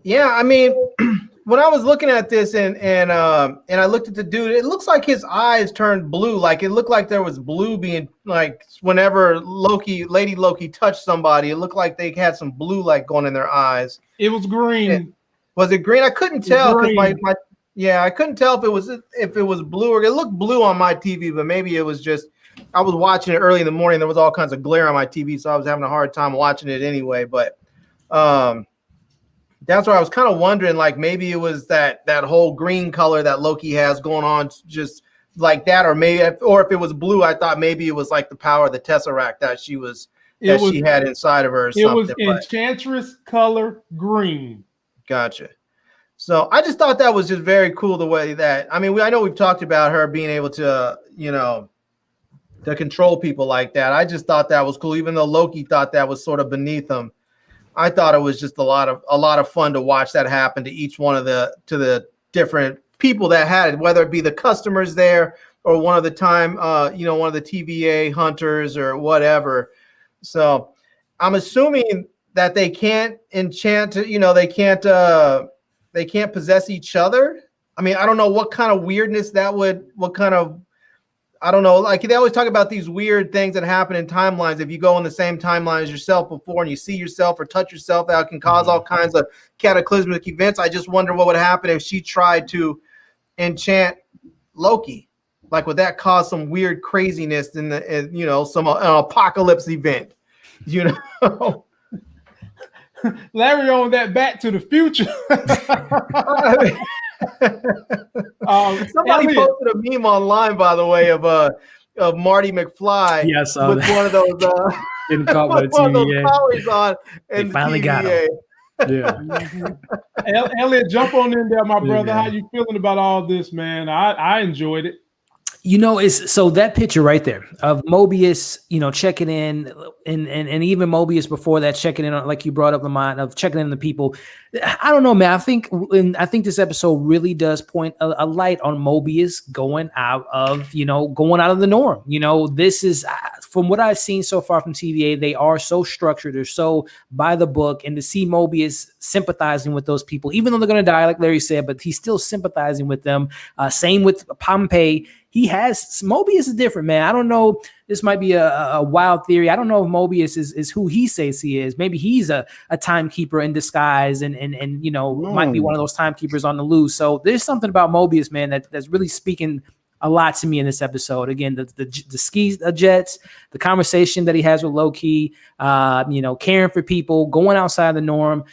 Yeah, I mean, when I was looking at this and I looked at the dude, it looks like his eyes turned blue. Like it looked like there was blue being like whenever Lady Loki touched somebody, it looked like they had some blue like going in their eyes. It was green. Was it green? I couldn't tell because I couldn't tell if it was blue or it looked blue on my TV, but maybe it was just I was watching it early in the morning. There was all kinds of glare on my TV, so I was having a hard time watching it anyway. But that's why I was kind of wondering, like maybe it was that whole green color that Loki has going on, just like that, or if it was blue, I thought maybe it was like the power of the Tesseract that she had inside of her. Or something. It was Enchantress color green. Gotcha. So I just thought that was just very cool the way that, I mean, I know we've talked about her being able to, you know, to control people like that. I just thought that was cool, even though Loki thought that was sort of beneath him. I thought it was just a lot of fun to watch that happen to each one of the different people that had it, whether it be the customers there or one of the one of the TVA hunters or whatever. So I'm assuming that they can't enchant, they can't possess each other. I mean, I don't know what kind of weirdness that would, I don't know. Like they always talk about these weird things that happen in timelines. If you go in the same timeline as yourself before and you see yourself or touch yourself, that can cause all kinds of cataclysmic events. I just wonder what would happen if she tried to enchant Loki. Like, would that cause some weird craziness in some apocalypse event? You know, Larry on that Back to the Future. Somebody posted a meme online, by the way, of Marty McFly with one of those one of those powers on, and they finally got him. Yeah. Elliot, jump on in there, my brother. How you feeling about all this, man? I enjoyed it. You know, it's so that picture right there of Mobius, checking in, and even Mobius before that checking in, like you brought up, Lamont, of checking in the people. I don't know, man. I think this episode really does point a light on Mobius going out of the norm. This is from what I've seen so far from TVA. They are so structured, they're so by the book, and to see Mobius sympathizing with those people, even though they're going to die, like Larry said, but he's still sympathizing with them. Same with Pompeii. Mobius is different, man. I don't know. This might be a wild theory. I don't know if Mobius is who he says he is. Maybe he's a timekeeper in disguise and might be one of those timekeepers on the loose. So there's something about Mobius, man, that's really speaking a lot to me in this episode. Again, the ski jets, the conversation that he has with Loki, caring for people, going outside the norm.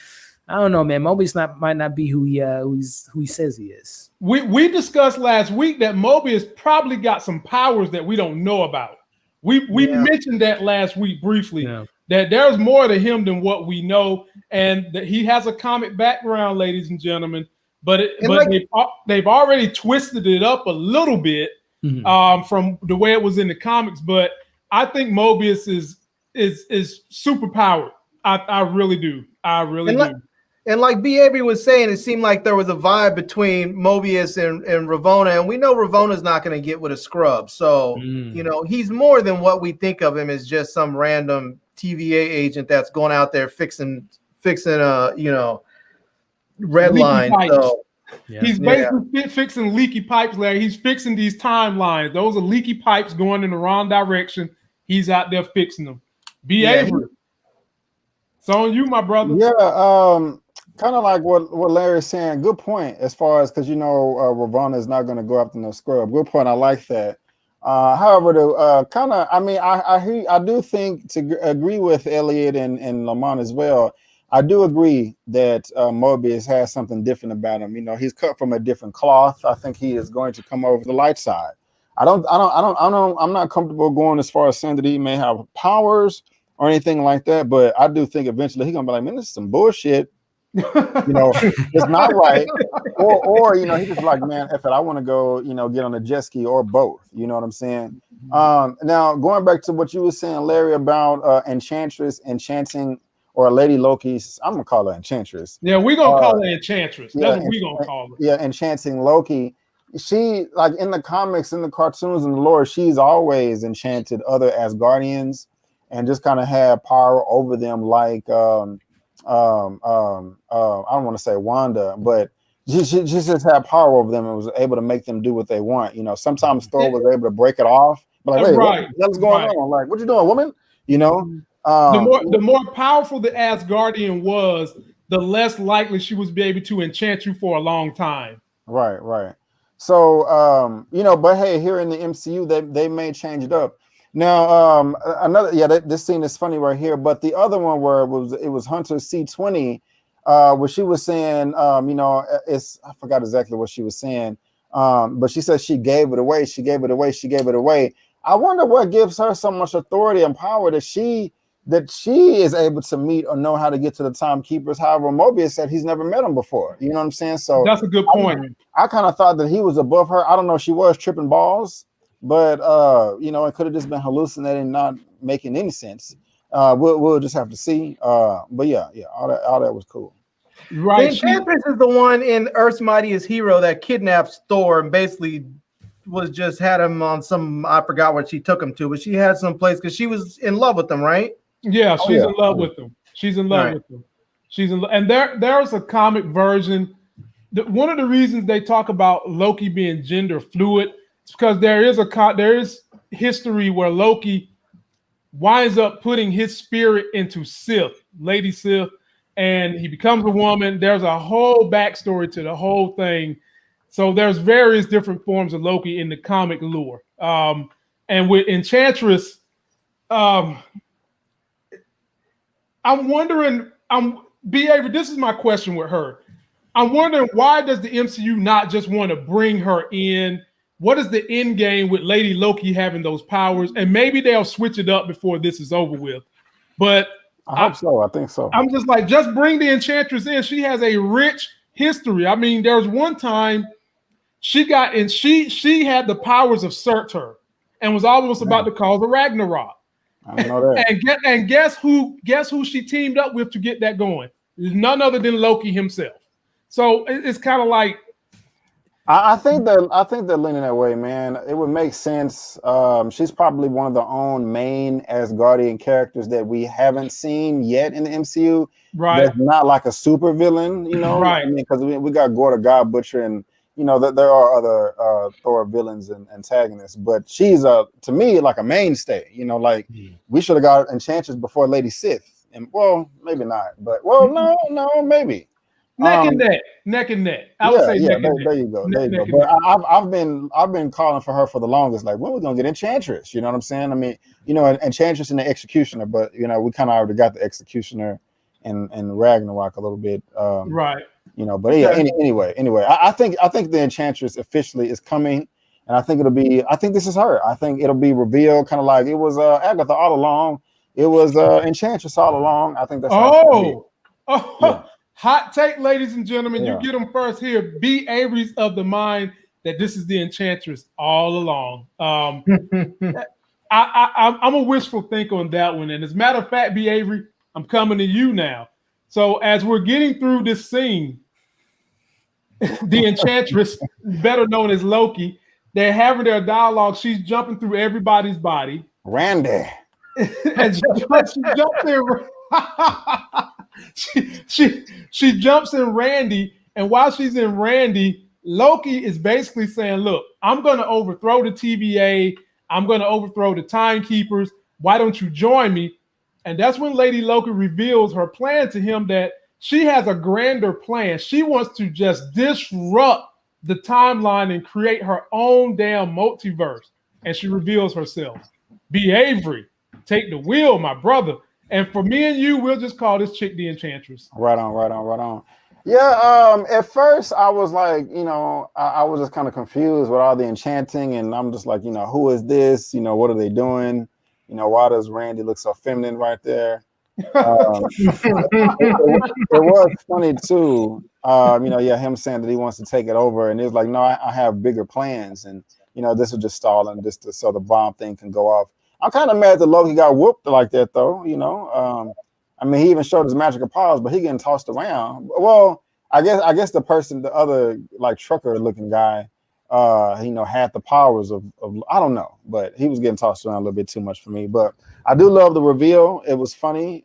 I don't know, man. Mobius might not be who he says he is. We discussed last week that Mobius probably got some powers that we don't know about. We mentioned that last week briefly, that there's more to him than what we know, and that he has a comic background, ladies and gentlemen. But they've already twisted it up a little bit from the way it was in the comics. But I think Mobius is super powered. I really do. I really do. And like B. Avery was saying, it seemed like there was a vibe between Mobius and Ravonna, and we know Ravonna's not going to get with a scrub. So, he's more than what we think of him as just some random TVA agent that's going out there fixing red line. So, he's basically fixing leaky pipes, Larry. He's fixing these timelines. Those are leaky pipes going in the wrong direction. He's out there fixing them. B. Avery. It's on you, my brother. Yeah, kind of like what Larry's saying. Good point as far as, because Ravonna is not going to go after no scrub. Good point. I like that. However, I do think, to agree with Elliot and Lamont as well, I do agree that Mobius has something different about him. He's cut from a different cloth. I think he is going to come over the light side. I'm not comfortable going as far as saying that he may have powers or anything like that, but I do think eventually he's gonna be like, man, this is some bullshit. It's not right. Or he's just like, man, if I want to go, get on a jet ski or both. You know what I'm saying? Now going back to what you were saying, Larry, about Enchantress enchanting, or Lady Loki. I'm gonna call her Enchantress. Yeah, we're gonna call her Enchantress. That's what we're gonna call her. Yeah, enchanting Loki. She, like in the comics, in the cartoons, and the lore, she's always enchanted other Asgardians and just kind of had power over them, like I don't want to say Wanda, but she just had power over them and was able to make them do what they want. Sometimes Thor was able to break it off, but like, what's going on? Like, what you doing, woman? The more powerful the Asgardian was, the less likely she was be able to enchant you for a long time. Right. So but hey, here in the MCU, they may change it up. Now, this scene is funny right here, but the other one where it was Hunter C20, where she was saying, I forgot exactly what she was saying, but she said she gave it away. I wonder what gives her so much authority and power that she that she is able to meet or know how to get to the timekeepers. However, Mobius said he's never met them before. You know what I'm saying? So that's a good point. I kind of thought that he was above her. I don't know. She was tripping balls, but you know, it could have just been hallucinating, not making any sense. We'll just have to see. But yeah, all that was cool. Right. The Enchantress is the one in Earth's Mightiest Hero that kidnaps Thor and basically was just had him on some, I forgot what she took him to, but she had some place because she was in love with him, right? Yeah, she's in love with him. She's in love with him. She's in, and there's a comic version. One of the reasons they talk about Loki being gender fluid is because there is history where Loki winds up putting his spirit into Sif, Lady Sif, and he becomes a woman. There's a whole backstory to the whole thing. So there's various different forms of Loki in the comic lore. And with Enchantress, I'm wondering, Avery, this is my question with her. I'm wondering, why does the MCU not just want to bring her in? What is the end game with Lady Loki having those powers? And maybe they'll switch it up before this is over with. But I hope so. I think so. I'm just like, just bring the Enchantress in. She has a rich history. I mean, there was one time she got in, she had the powers of Surtur and was almost about to cause a Ragnarok. I don't know that. And guess who she teamed up with to get that going? None other than Loki himself. So it's kind of like, I think they're leaning that way, man. It would make sense. She's probably one of the own main Asgardian characters that we haven't seen yet in the MCU. Right. That's not like a super villain, you know. Right. I mean, because we got Gorr the God Butcher, and you know that there are other Thor villains and antagonists, but she's to me like a mainstay. You know, like we should have got Enchantress before Lady Sif, and well, maybe not, but well, no, maybe. Neck and neck. I would say neck and neck. There you go. But I've been calling for her for the longest. Like, when are we gonna get Enchantress? You know what I'm saying? I mean, you know, Enchantress and the Executioner, but you know, we kind of already got the Executioner and Ragnarok a little bit. Right. You know, but yeah. Anyway, I think the Enchantress officially is coming, and I think this is her. I think it'll be revealed, kind of like it was Agatha all along. It was Enchantress all along. I think that's yeah. Hot take, ladies and gentlemen. You get them first here. B. Avery's of the mind that this is the Enchantress all along. I'm a wishful thinker on that one. And as a matter of fact, B. Avery, I'm coming to you now. So as we're getting through this scene, the Enchantress, better known as Loki, they're having their dialogue. She's jumping through everybody's body. Randy. And she jumped in. She jumps in Randy, and while she's in Randy, Loki is basically saying, look, I'm going to overthrow the TVA. I'm going to overthrow the timekeepers. Why don't you join me? And that's when Lady Loki reveals her plan to him, that she has a grander plan. She wants to just disrupt the timeline and create her own damn multiverse. And she reveals herself. B. Avery, take the wheel, my brother. And for me and you, we'll just call this chick the Enchantress. Right on. Yeah, at first I was like, you know, I was just kind of confused with all the enchanting, and I'm just like, you know, who is this? You know, what are they doing? You know, why does Randy look so feminine right there? It was funny too. You know, yeah, him saying that he wants to take it over, and it was like, no, I have bigger plans, and you know, this was just stalling, so the bomb thing can go off. I'm kind of mad that Loki got whooped like that, though. You know, I mean, he even showed his magical powers, but he getting tossed around. Well, I guess the other like trucker-looking guy, you know, had the powers of I don't know, but he was getting tossed around a little bit too much for me. But I do love the reveal. It was funny.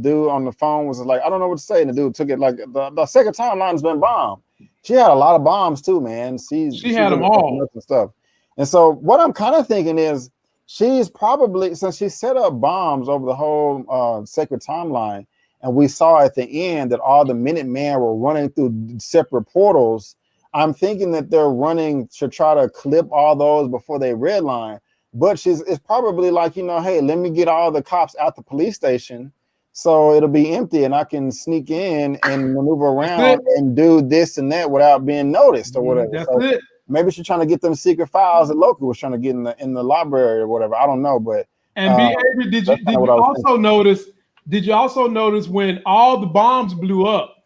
Dude on the phone was like, I don't know what to say, and the dude took it like the second timeline has been bombed. She had a lot of bombs too, man. She had them all and stuff. And so what I'm kind of thinking is, she's probably, since she set up bombs over the whole sacred timeline, and we saw at the end that all the Minutemen were running through separate portals, I'm thinking that they're running to try to clip all those before they redline. But it's probably like, you know, hey, let me get all the cops out the police station so it'll be empty and I can sneak in and maneuver around and do this and that without being noticed or whatever. That's it. Maybe she's trying to get them secret files that Loki was trying to get in the library or whatever. I don't know, but And Avery, did you also notice? Did you also notice when all the bombs blew up?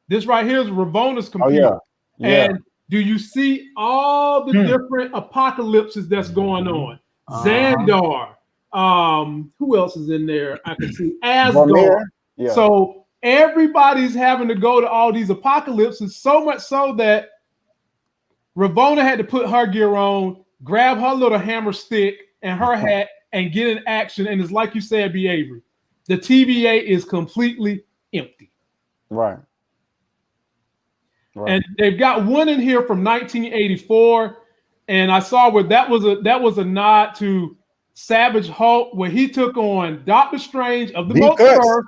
This right here is Ravonna's computer. And do you see all the different apocalypses that's going on? Xandar. Who else is in there? I can see Asgard. Yeah. So everybody's having to go to all these apocalypses, so much so that Ravonna had to put her gear on, grab her little hammer stick and her hat, and get in action. And it's like you said, B. Avery, the TVA is completely empty. Right. And they've got one in here from 1984, and I saw where that was a nod to Savage Hulk, where he took on Doctor Strange of the Multiverse.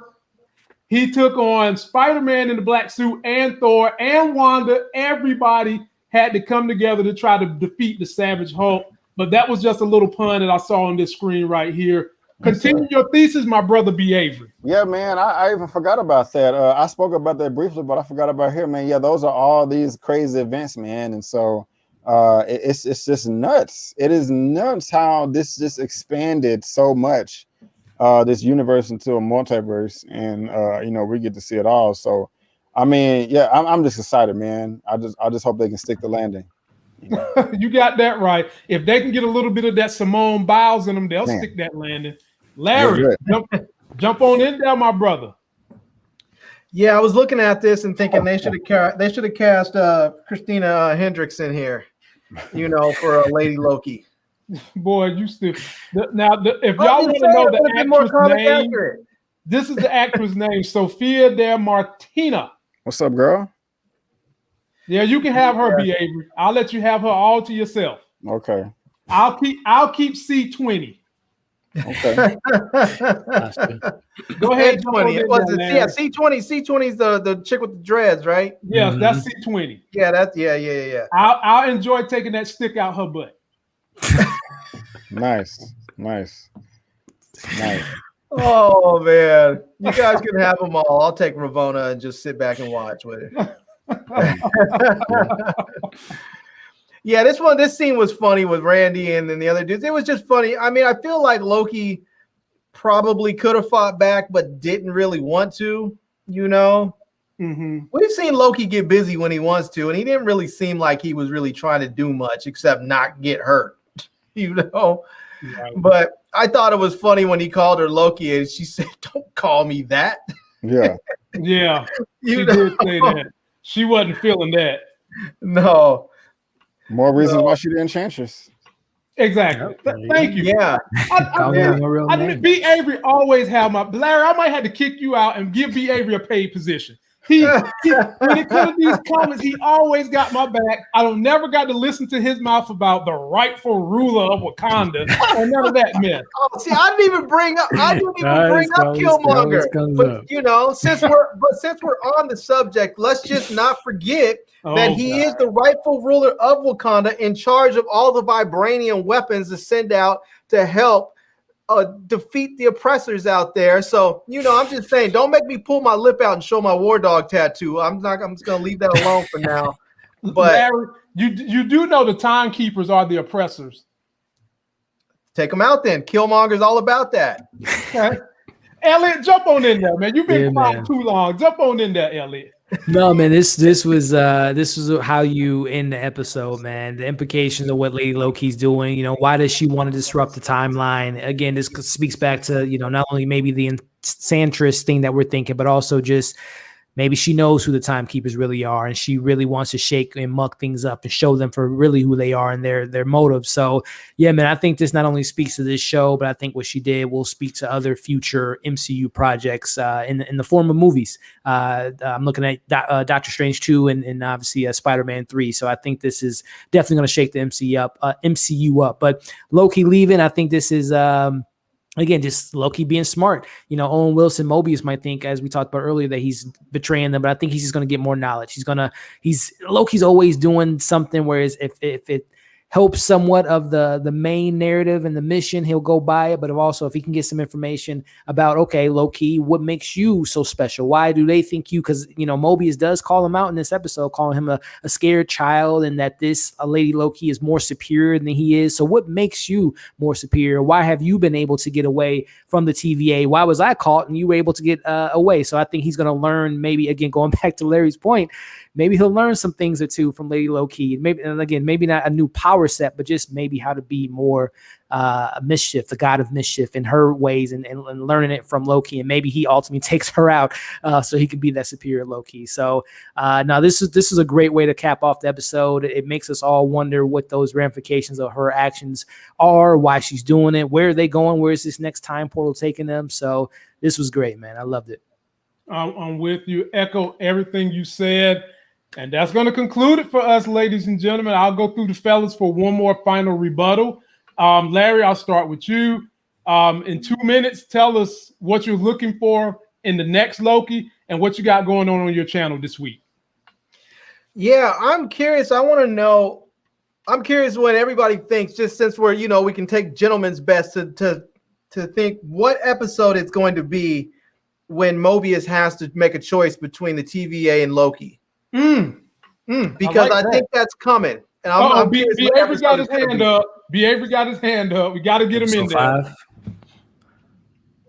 He took on Spider-Man in the black suit and Thor and Wanda. Everybody had to come together to try to defeat the Savage Hulk. But that was just a little pun that I saw on this screen right here. Continue your thesis, my brother B. Avery. Yeah, man, I even forgot about that. I spoke about that briefly, but I forgot about here, man. Yeah, those are all these crazy events, man. And so it's just nuts. It is nuts how this just expanded so much, this universe into a multiverse. And, we get to see it all. So, I mean, yeah, I'm just excited, man. I just hope they can stick the landing. You got that right. If they can get a little bit of that Simone Biles in them, they'll stick that landing. Larry, jump on in there, my brother. Yeah, I was looking at this and thinking they should have cast Christina Hendricks in here, for Lady Loki. Boy, you still now. If y'all want to know the actress name, this is the actress name, Sophia De Martina. What's up, girl? Yeah, you can have her, B. Avery. I'll let you have her all to yourself. Okay. I'll keep C20. Okay. Go ahead. C20. C20 is the chick with the dreads, right? Yes, that's C20. Yeah, yeah. I'll enjoy taking that stick out her butt. Nice. Oh man, you guys can have them all. I'll take Ravonna and just sit back and watch with it. Yeah, this scene was funny with Randy and then the other dudes. It was just funny. I mean, I feel like Loki probably could have fought back, but didn't really want to. We've seen Loki get busy when he wants to, and he didn't really seem like he was really trying to do much except not get hurt. Right. But I thought it was funny when he called her Loki, and she said, "Don't call me that." Yeah, yeah, she did say that. She wasn't feeling that. No. More reasons why she the Enchantress. Exactly. Thank you. Yeah. B. Avery always have my Larry. I might have to kick you out and give B. Avery a paid position. He when it comes to these comments, he always got my back. I don't never got to listen to his mouth about the rightful ruler of Wakanda or none of that mess. See, I didn't even bring up Killmonger. But since we're on the subject, let's just not forget that he is the rightful ruler of Wakanda, in charge of all the vibranium weapons to send out to help defeat the oppressors out there. So, I'm just saying, don't make me pull my lip out and show my war dog tattoo. I'm just gonna leave that alone for now. But Larry, you do know the timekeepers are the oppressors. Take them out then. Killmonger's all about that. Okay. Elliot, jump on in there, man. You've been quiet too long. Jump on in there, Elliot. No, man, this was how you end the episode, man. The implications of what Lady Loki's doing. Why does she want to disrupt the timeline? Again, this speaks back to not only maybe the Enchantress thing that we're thinking, but also just maybe she knows who the timekeepers really are, and she really wants to shake and muck things up and show them for really who they are and their motives. So, yeah, man, I think this not only speaks to this show, but I think what she did will speak to other future MCU projects in the form of movies. I'm looking at Doctor Strange 2 and obviously Spider-Man 3. So I think this is definitely going to shake the MCU up. But Loki leaving, I think this is again, just Loki being smart. Owen Wilson, Mobius might think, as we talked about earlier, that he's betraying them, but I think he's just going to get more knowledge. Loki's always doing something, whereas if it help somewhat of the main narrative and the mission, he'll go by it. But also, if he can get some information about, okay, Loki, what makes you so special? Why do they think you? Because Mobius does call him out in this episode, calling him a scared child, and that this Lady Loki is more superior than he is. So what makes you more superior? Why have you been able to get away from the TVA? Why was I caught and you were able to get away? So I think he's going to learn, maybe, again, going back to Larry's point, maybe he'll learn some things or two from Lady Loki. Maybe not a new power set, but just maybe how to be more mischief, the god of mischief in her ways, and learning it from Loki. And maybe he ultimately takes her out so he can be that superior Loki. So now this is a great way to cap off the episode. It makes us all wonder what those ramifications of her actions are, why she's doing it, where are they going, where is this next time portal taking them. So this was great, man. I loved it. I'm with you. Echo everything you said. And that's going to conclude it for us, ladies and gentlemen. I'll go through the fellas for one more final rebuttal. Larry, I'll start with you. In 2 minutes, tell us what you're looking for in the next Loki and what you got going on your channel this week. Yeah, I'm curious. I want to know. I'm curious what everybody thinks, just since we're, we can take gentlemen's best to think what episode it's going to be when Mobius has to make a choice between the TVA and Loki. Because I think that's coming. And I'm Avery got his hand up. Avery got his hand up. We got to get him in there.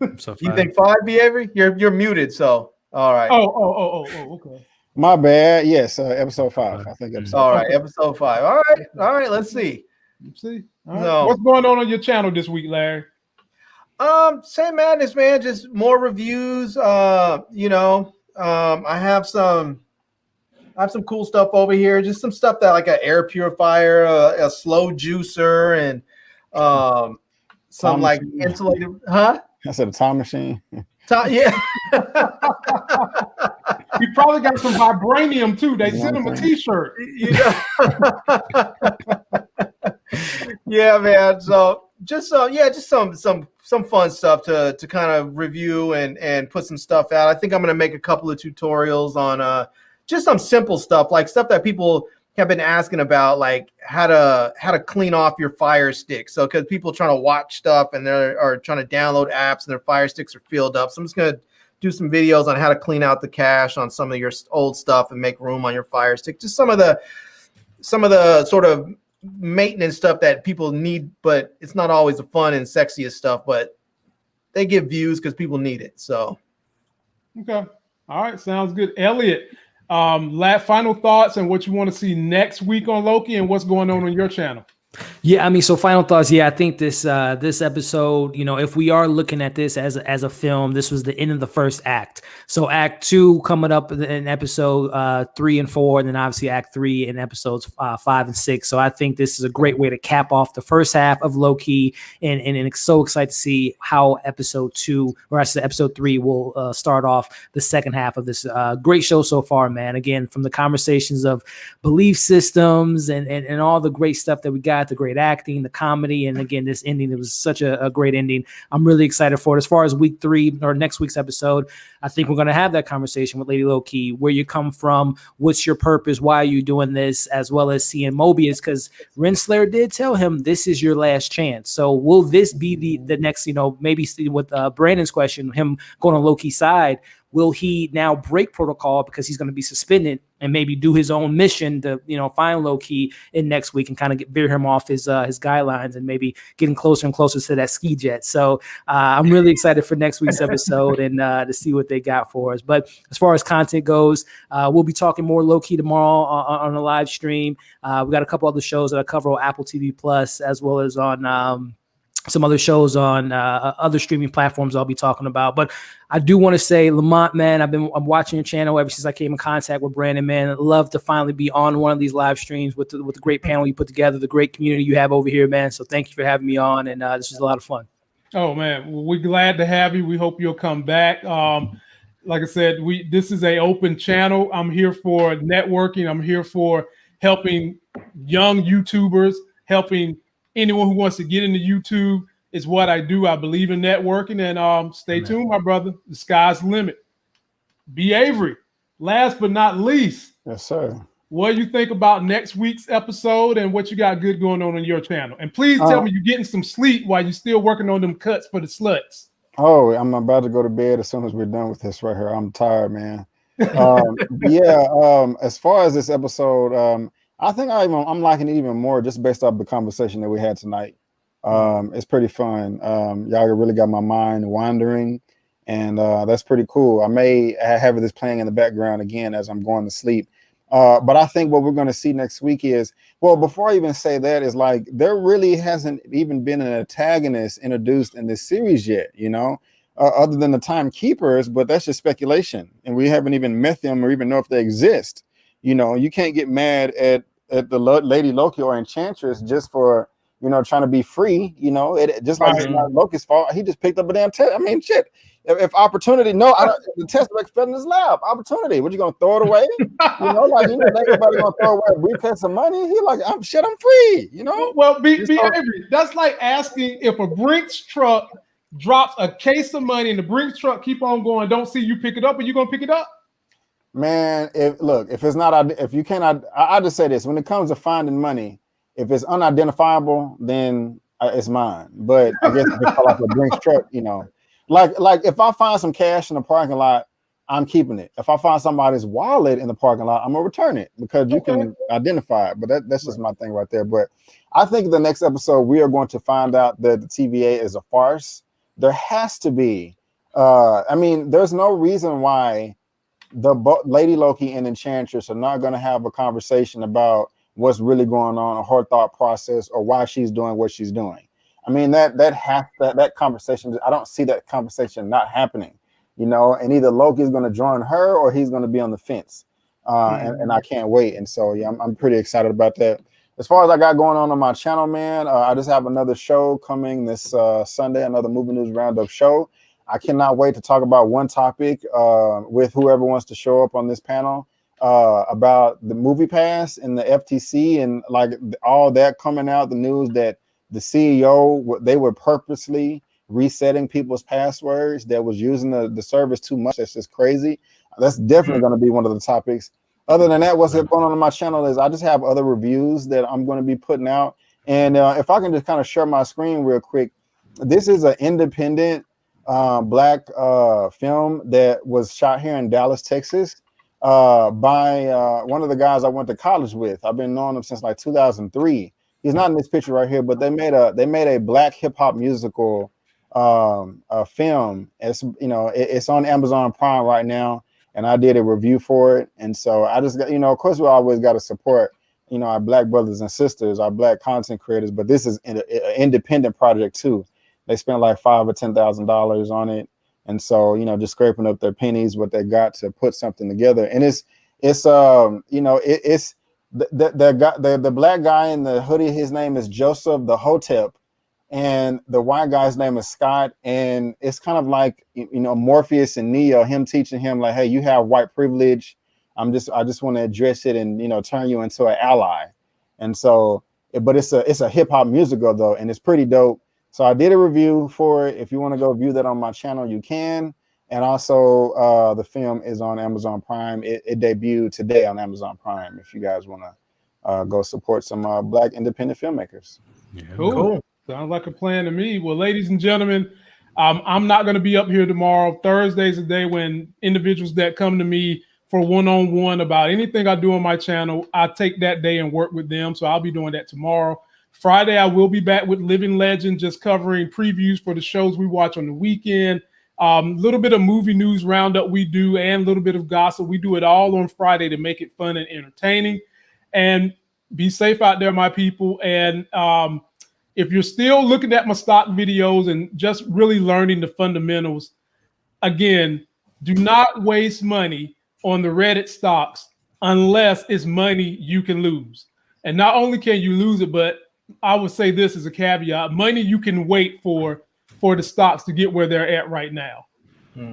You think 5, Avery? You're muted. So all right. Oh, okay. My bad. Yes, episode 5. I think episode. All right, episode 5. All right. Let's see. All right. So, what's going on your channel this week, Larry? Same madness, man. Just more reviews. I have some cool stuff over here. Just some stuff that, like an air purifier, a slow juicer, and some like insulated. Huh? I said a time machine. Yeah. You probably got some vibranium too. They sent him a T-shirt. Yeah, man. So just some fun stuff to kind of review and put some stuff out. I think I'm gonna make a couple of tutorials on just some simple stuff, like stuff that people have been asking about, like how to clean off your Fire Stick. So because people are trying to watch stuff and are trying to download apps and their Fire Sticks are filled up. So I'm just gonna do some videos on how to clean out the cache on some of your old stuff and make room on your Fire Stick. Just some of the sort of maintenance stuff that people need, but it's not always the fun and sexiest stuff, but they get views because people need it. So okay, all right, sounds good. Elliot, final thoughts and what you want to see next week on Loki and what's going on your channel. Yeah, I mean, so final thoughts. Yeah, I think this episode, if we are looking at this as a film, this was the end of the first act. So Act 2 coming up in episode 3 and 4, and then obviously Act 3 in episodes 5 and 6. So I think this is a great way to cap off the first half of Loki, and it's so excited to see how episode 2, or I said episode 3, will start off the second half of this great show so far, man. Again, from the conversations of belief systems and all the great stuff that we got. The great acting, the comedy, and again, this ending, it was such a great ending. I'm really excited for it. As far as week 3 or next week's episode, I think we're going to have that conversation with Lady Loki, where you come from, what's your purpose, why are you doing this, as well as seeing Mobius, because Renslayer did tell him this is your last chance. So will this be the next, maybe with Brandon's question, him going on Loki's side, will he now break protocol because he's going to be suspended and maybe do his own mission to, find Loki in next week and kind of veer him off his guidelines and maybe getting closer and closer to that ski jet. So I'm really excited for next week's episode and to see what they got for us. But as far as content goes, we'll be talking more Loki tomorrow on a live stream. We got a couple other shows that I cover on Apple TV Plus, as well as on some other shows on other streaming platforms I'll be talking about. But I do want to say, Lamont, man, I'm watching your channel ever since I came in contact with Brandon, man. I'd love to finally be on one of these live streams with the great panel you put together, the great community you have over here, man. So thank you for having me on, and this was a lot of fun. Oh, man, we're glad to have you. We hope you'll come back. Like I said, this is an open channel. I'm here for networking. I'm here for helping young YouTubers, helping anyone who wants to get into YouTube. Is what I do. I believe in networking, and stay tuned, my brother. The sky's the limit. B. Avery, last but not least. Yes, sir. what do you think about next week's episode and what you got good going on your channel. And please tell me you're getting some sleep while you're still working on them cuts for the sluts. Oh, I'm about to go to bed as soon as we're done with this right here. I'm tired, man. As far as this episode, I think I'm liking it even more just based off the conversation that we had tonight. It's pretty fun. Y'all really got my mind wandering, and that's pretty cool. I may have this playing in the background again as I'm going to sleep. But I think what we're going to see next week is, well, before I even say that, is like there really hasn't even been an antagonist introduced in this series yet, you know, other than the timekeepers, but that's just speculation. And we haven't even met them or even know if they exist. You know, you can't get mad at the Lady Loki or Enchantress just for, you know, trying to be free, you know, it just like it's not Loki's fault. He just picked up a damn test. I mean, shit. If opportunity, the test was fell in his lab. Opportunity, what you gonna throw it away? You know, like everybody gonna throw away a briefcase of money. He like, I'm free. You know. Well, Avery, that's like asking if a Brinks truck drops a case of money and the Brinks truck keep on going, don't see you pick it up, are you gonna pick it up? Man, if you cannot, I just say this: when it comes to finding money, if it's unidentifiable, then it's mine. But I guess if it's like a Brinks truck, you know. Like if I find some cash in the parking lot, I'm keeping it. If I find somebody's wallet in the parking lot, I'm gonna return it because you can identify it. But that's just my thing right there. But I think the next episode we are going to find out that the TVA is a farce. There has to be. I mean, there's no reason why the Lady Loki and Enchantress are not going to have a conversation about what's really going on, or her thought process, or why she's doing what she's doing. I mean, that conversation, I don't see that conversation not happening, you know, and either Loki is going to join her or he's going to be on the fence. And I can't wait. And so, yeah, I'm pretty excited about that. As far as I got going on my channel, man, I just have another show coming this Sunday, another movie news roundup show. I cannot wait to talk about one topic with whoever wants to show up on this panel about the movie pass and the FTC and like all that coming out, the news that the CEO, they were purposely resetting people's passwords that was using the service too much. That's just crazy. That's definitely going to be one of the topics. Other than that, what's going on my channel is I just have other reviews that I'm going to be putting out. And if I can just kind of share my screen real quick, this is an independent black film that was shot here in Dallas, Texas by one of the guys I went to college with. I've been knowing him since like 2003. He's not in this picture right here, but they made a black hip hop musical film. It's, you know, it's on Amazon Prime right now, and I did a review for it. And so I just got, you know, of course we always got to support, you know, our black brothers and sisters, our black content creators, but this is an independent project too. They spent like $5,000 or $10,000 on it, and so, you know, just scraping up their pennies, what they got to put something together. And it's you know, it's the black guy in the hoodie, his name is Joseph the Hotep, and the white guy's name is Scott. And it's kind of like, you know, Morpheus and Neo, him teaching him like, hey, you have white privilege. I just want to address it and, you know, turn you into an ally. And so, but it's a hip hop musical though, and it's pretty dope. So I did a review for it. If you want to go view that on my channel, you can. And also, the film is on Amazon Prime. It debuted today on Amazon Prime. If you guys want to go support some black independent filmmakers. Yeah, cool. Sounds like a plan to me. Well, ladies and gentlemen, I'm not going to be up here tomorrow. Thursday's a day when individuals that come to me for one-on-one about anything I do on my channel, I take that day and work with them. So I'll be doing that tomorrow. Friday, I will be back with Living Legend, just covering previews for the shows we watch on the weekend. Little bit of movie news roundup we do, and a little bit of gossip. We do it all on Friday to make it fun and entertaining. And be safe out there, my people. And if you're still looking at my stock videos and just really learning the fundamentals, again, do not waste money on the Reddit stocks unless it's money you can lose. And not only can you lose it, but I would say this as a caveat: money you can wait for the stocks to get where they're at right now.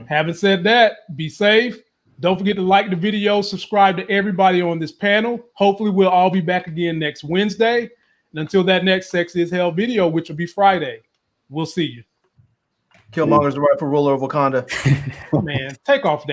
Having said that, be safe. Don't forget to like the video, subscribe to everybody on this panel. Hopefully we'll all be back again next Wednesday. And until that next Sex is Hell video, which will be Friday, we'll see you. Killmonger's the rightful ruler of Wakanda. Man, take off that.